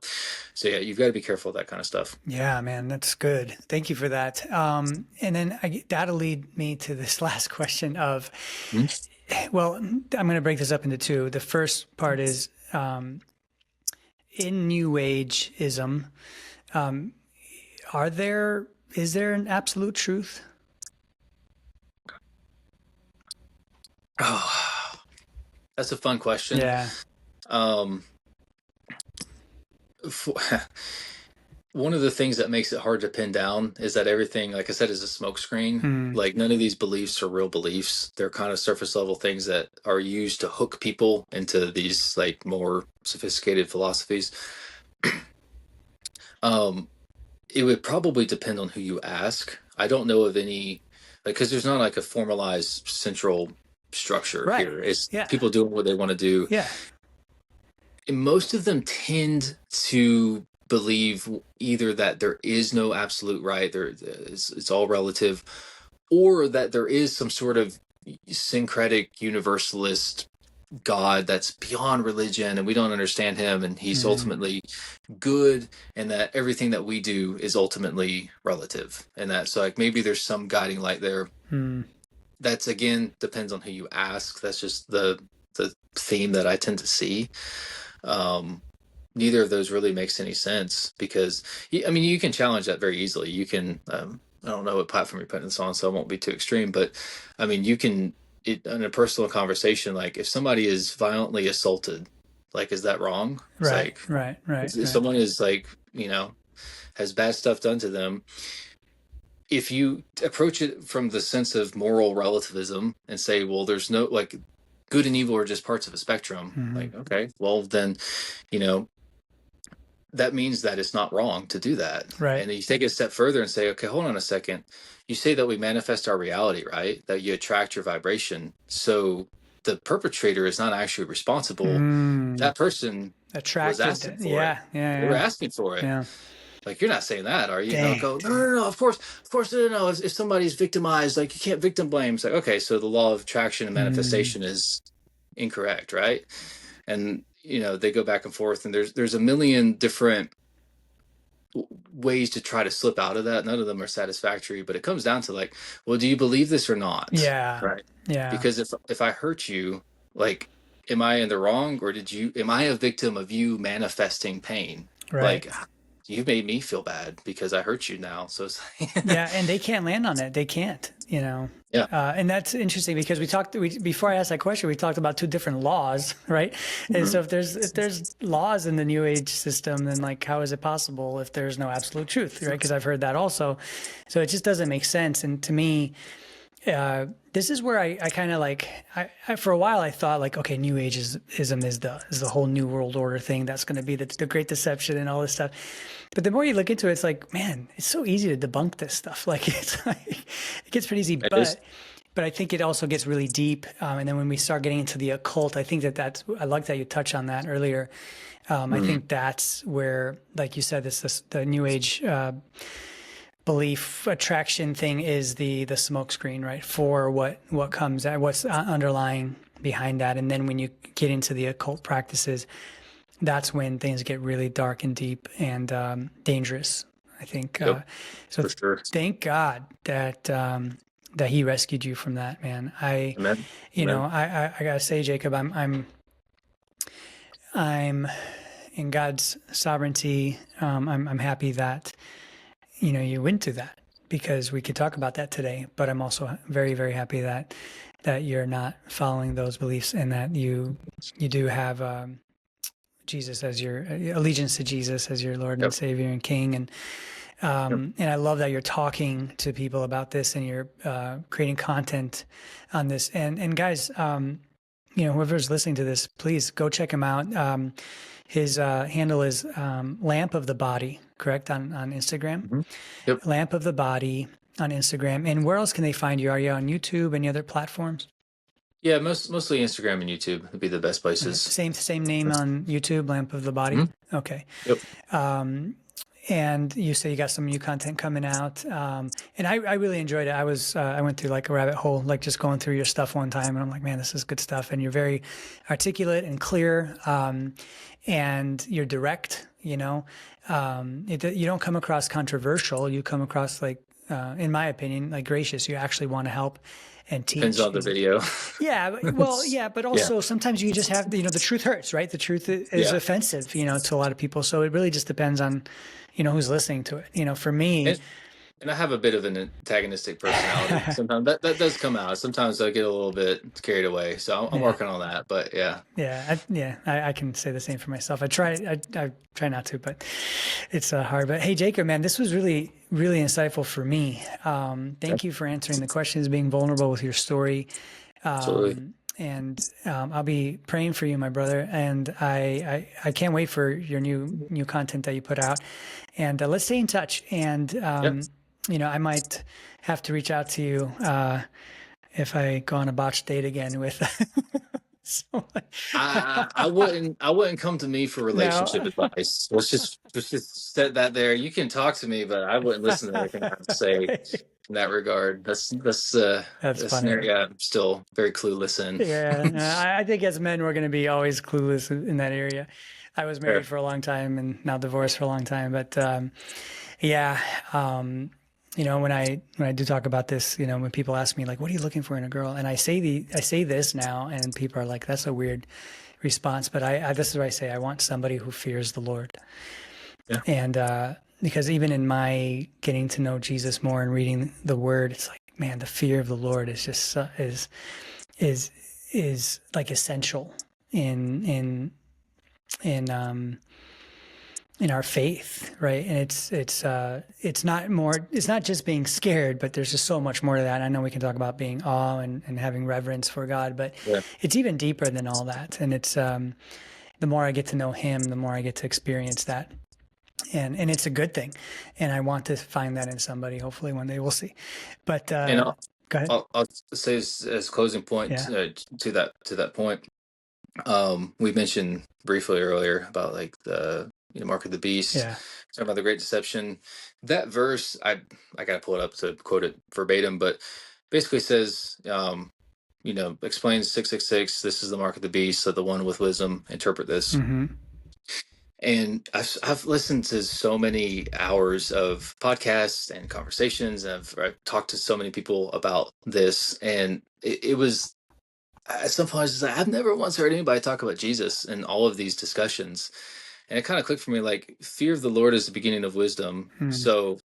yeah, you've got to be careful of that kind of stuff.
Yeah, man, that's good. Thank you for that. And then that'll lead me to this last question of, well, I'm going to break this up into two. The first part is in New Ageism, is there an absolute truth?
Oh, that's a fun question.
Yeah.
One of the things that makes it hard to pin down is that everything, like I said, is a smokescreen. Like none of these beliefs are real beliefs. They're kind of surface level things that are used to hook people into these like more sophisticated philosophies. It would probably depend on who you ask. I don't know of any, like, because there's not like a formalized central structure here. It's people doing what they want to do.
Yeah.
And most of them tend to believe either that there is no absolute right, it's all relative, or that there is some sort of syncretic universalist God that's beyond religion and we don't understand him and he's ultimately good, and that everything that we do is ultimately relative, and that so like maybe there's some guiding light there. That's again depends on who you ask. That's just the theme that I tend to see. Neither of those really makes any sense because I mean you can challenge that very easily. You can I don't know what platform you're putting this on, so I won't be too extreme, but I mean you can in a personal conversation, like if somebody is violently assaulted, like is that wrong? It's
Right.
If someone is like, has bad stuff done to them, if you approach it from the sense of moral relativism and say, well, there's no like good and evil are just parts of a spectrum, like, okay, well then, that means that it's not wrong to do that.
Right.
And then you take it a step further and say, okay, hold on a second. You say that we manifest our reality, right? That you attract your vibration. So the perpetrator is not actually responsible. That person was asking for it. They were asking for it.
Yeah.
Like, you're not saying that, are you? No, of course, no. If somebody's victimized, like, you can't victim blame. It's like, okay, so the law of attraction and manifestation is incorrect, right? And they go back and forth, and there's a million different ways to try to slip out of that. None of them are satisfactory, but it comes down to like, well, do you believe this or not?
Yeah.
Right.
Yeah.
Because if I hurt you, like, am I in the wrong, or am I a victim of you manifesting pain?
Right.
Like, you made me feel bad because I hurt you now. So it's
yeah, and they can't land on it. They can't,
Yeah.
And that's interesting because before I asked that question, we talked about two different laws, right? And so if there's laws in the New Age system, then like, how is it possible if there's no absolute truth, right? Because I've heard that also. So it just doesn't make sense. And to me, this is where I kind of like, I for a while I thought like, okay, New Ageism is the whole New World Order thing. That's going to be the Great Deception and all this stuff. But the more you look into it, it's like, man, it's so easy to debunk this stuff. Like it gets pretty easy, but I think it also gets really deep. And then when we start getting into the occult, I think I like that you touched on that earlier. I think that's where, like you said, the New Age belief attraction thing is the smokescreen, right? For what comes at what's underlying behind that. And then when you get into the occult practices, that's when things get really dark and deep and dangerous, I think. So
for sure.
Thank God that he rescued you from that, man.
Amen.
I gotta say, Jacob, I'm in God's sovereignty. I'm happy that you went through that, because we could talk about that today. But I'm also very, very happy that you're not following those beliefs, and that you do have Jesus as your allegiance to Jesus as your Lord and Savior and King. And I love that you're talking to people about this and you're creating content on this. And guys, whoever's listening to this, please go check him out. His handle is Lamp of the Body, correct, on Instagram?
Mm-hmm. Yep.
Lamp of the Body on Instagram. And where else can they find you? Are you on YouTube? Any other platforms?
Yeah, mostly Instagram and YouTube would be the best places.
Same name on YouTube, Lamp of the Body?
Mm-hmm.
Okay.
Yep.
And you say you got some new content coming out. And I really enjoyed it. I went through like a rabbit hole, like just going through your stuff one time. And I'm like, man, this is good stuff. And you're very articulate and clear. And you're direct, you don't come across controversial. You come across like, in my opinion, like gracious. You actually want to help and teach.
Depends on the video.
Yeah. But also sometimes you just have, the truth hurts, right? The truth is offensive, to a lot of people. So it really just depends on, who's listening to it. For me.
And I have a bit of an antagonistic personality. Sometimes that does come out. Sometimes I get a little bit carried away. So I'm working on that, but yeah.
I can say the same for myself. I try not to, but it's hard. But hey, Jacob, man, this was really, really insightful for me. Thank you for answering the questions, being vulnerable with your story.
Absolutely.
And I'll be praying for you, my brother. And I can't wait for your new content that you put out. And let's stay in touch. And I might have to reach out to you if I go on a botched date again with.
I wouldn't come to me for relationship advice. Let's just set that there. You can talk to me, but I wouldn't listen to anything I have to say in that regard. That's an area I'm still very clueless in.
Yeah, I think as men we're going to be always clueless in that area. I was married for a long time and now divorced for a long time, but when I do talk about this, when people ask me like, what are you looking for in a girl? And I say this now and people are like, that's a weird response. But this is what I say. I want somebody who fears the Lord. Yeah. And because even in my getting to know Jesus more and reading the word, it's like, man, the fear of the Lord is just, is like essential in our faith, right? And it's not just being scared, but there's just so much more to that. I know we can talk about being awe and having reverence for God, but it's even deeper than all that. And it's the more I get to know Him, the more I get to experience that. And it's a good thing. And I want to find that in somebody. Hopefully one day we'll see. But go ahead.
I'll say as a closing point to that point. We mentioned briefly earlier about like the mark of the beast, talking about the great deception. That verse, I gotta pull it up to quote it verbatim, but basically says, explains 666. This is the mark of the beast. Let the one with wisdom interpret this.
Mm-hmm.
And I've listened to so many hours of podcasts and conversations. And I've talked to so many people about this, and it was. At some point, I was just like, I've never once heard anybody talk about Jesus in all of these discussions. And it kind of clicked for me, like, fear of the Lord is the beginning of wisdom. So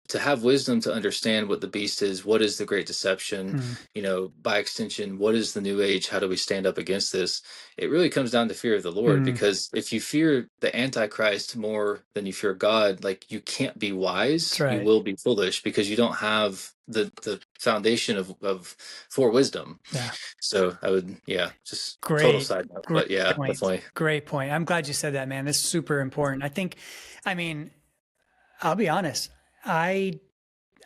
to have wisdom to understand what the beast is, what is the great deception, by extension, what is the new age? How do we stand up against this? It really comes down to fear of the Lord, because if you fear the Antichrist more than you fear God, like, you can't be wise. Right. You will be foolish because you don't have the foundation for wisdom. Yeah. So I would, just total side note, but definitely.
Great point. I'm glad you said that, man. That's super important. I'll be honest. I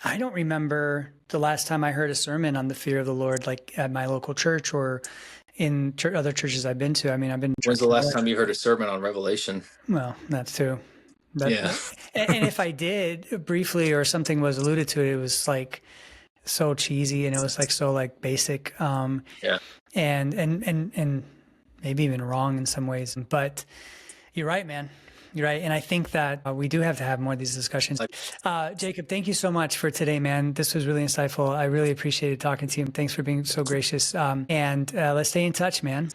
don't remember the last time I heard a sermon on the fear of the Lord, like at my local church or in other churches I've been to. I've been.
When's the last time you heard a sermon on Revelation?
Well, that's too. And if I did briefly or something was alluded to, it was like so cheesy and it was like so like basic. And maybe even wrong in some ways. But you're right, man. You're right. And I think that we do have to have more of these discussions. Jacob, thank you so much for today, man. This was really insightful. I really appreciated talking to you. And thanks for being so gracious. And let's stay in touch, man.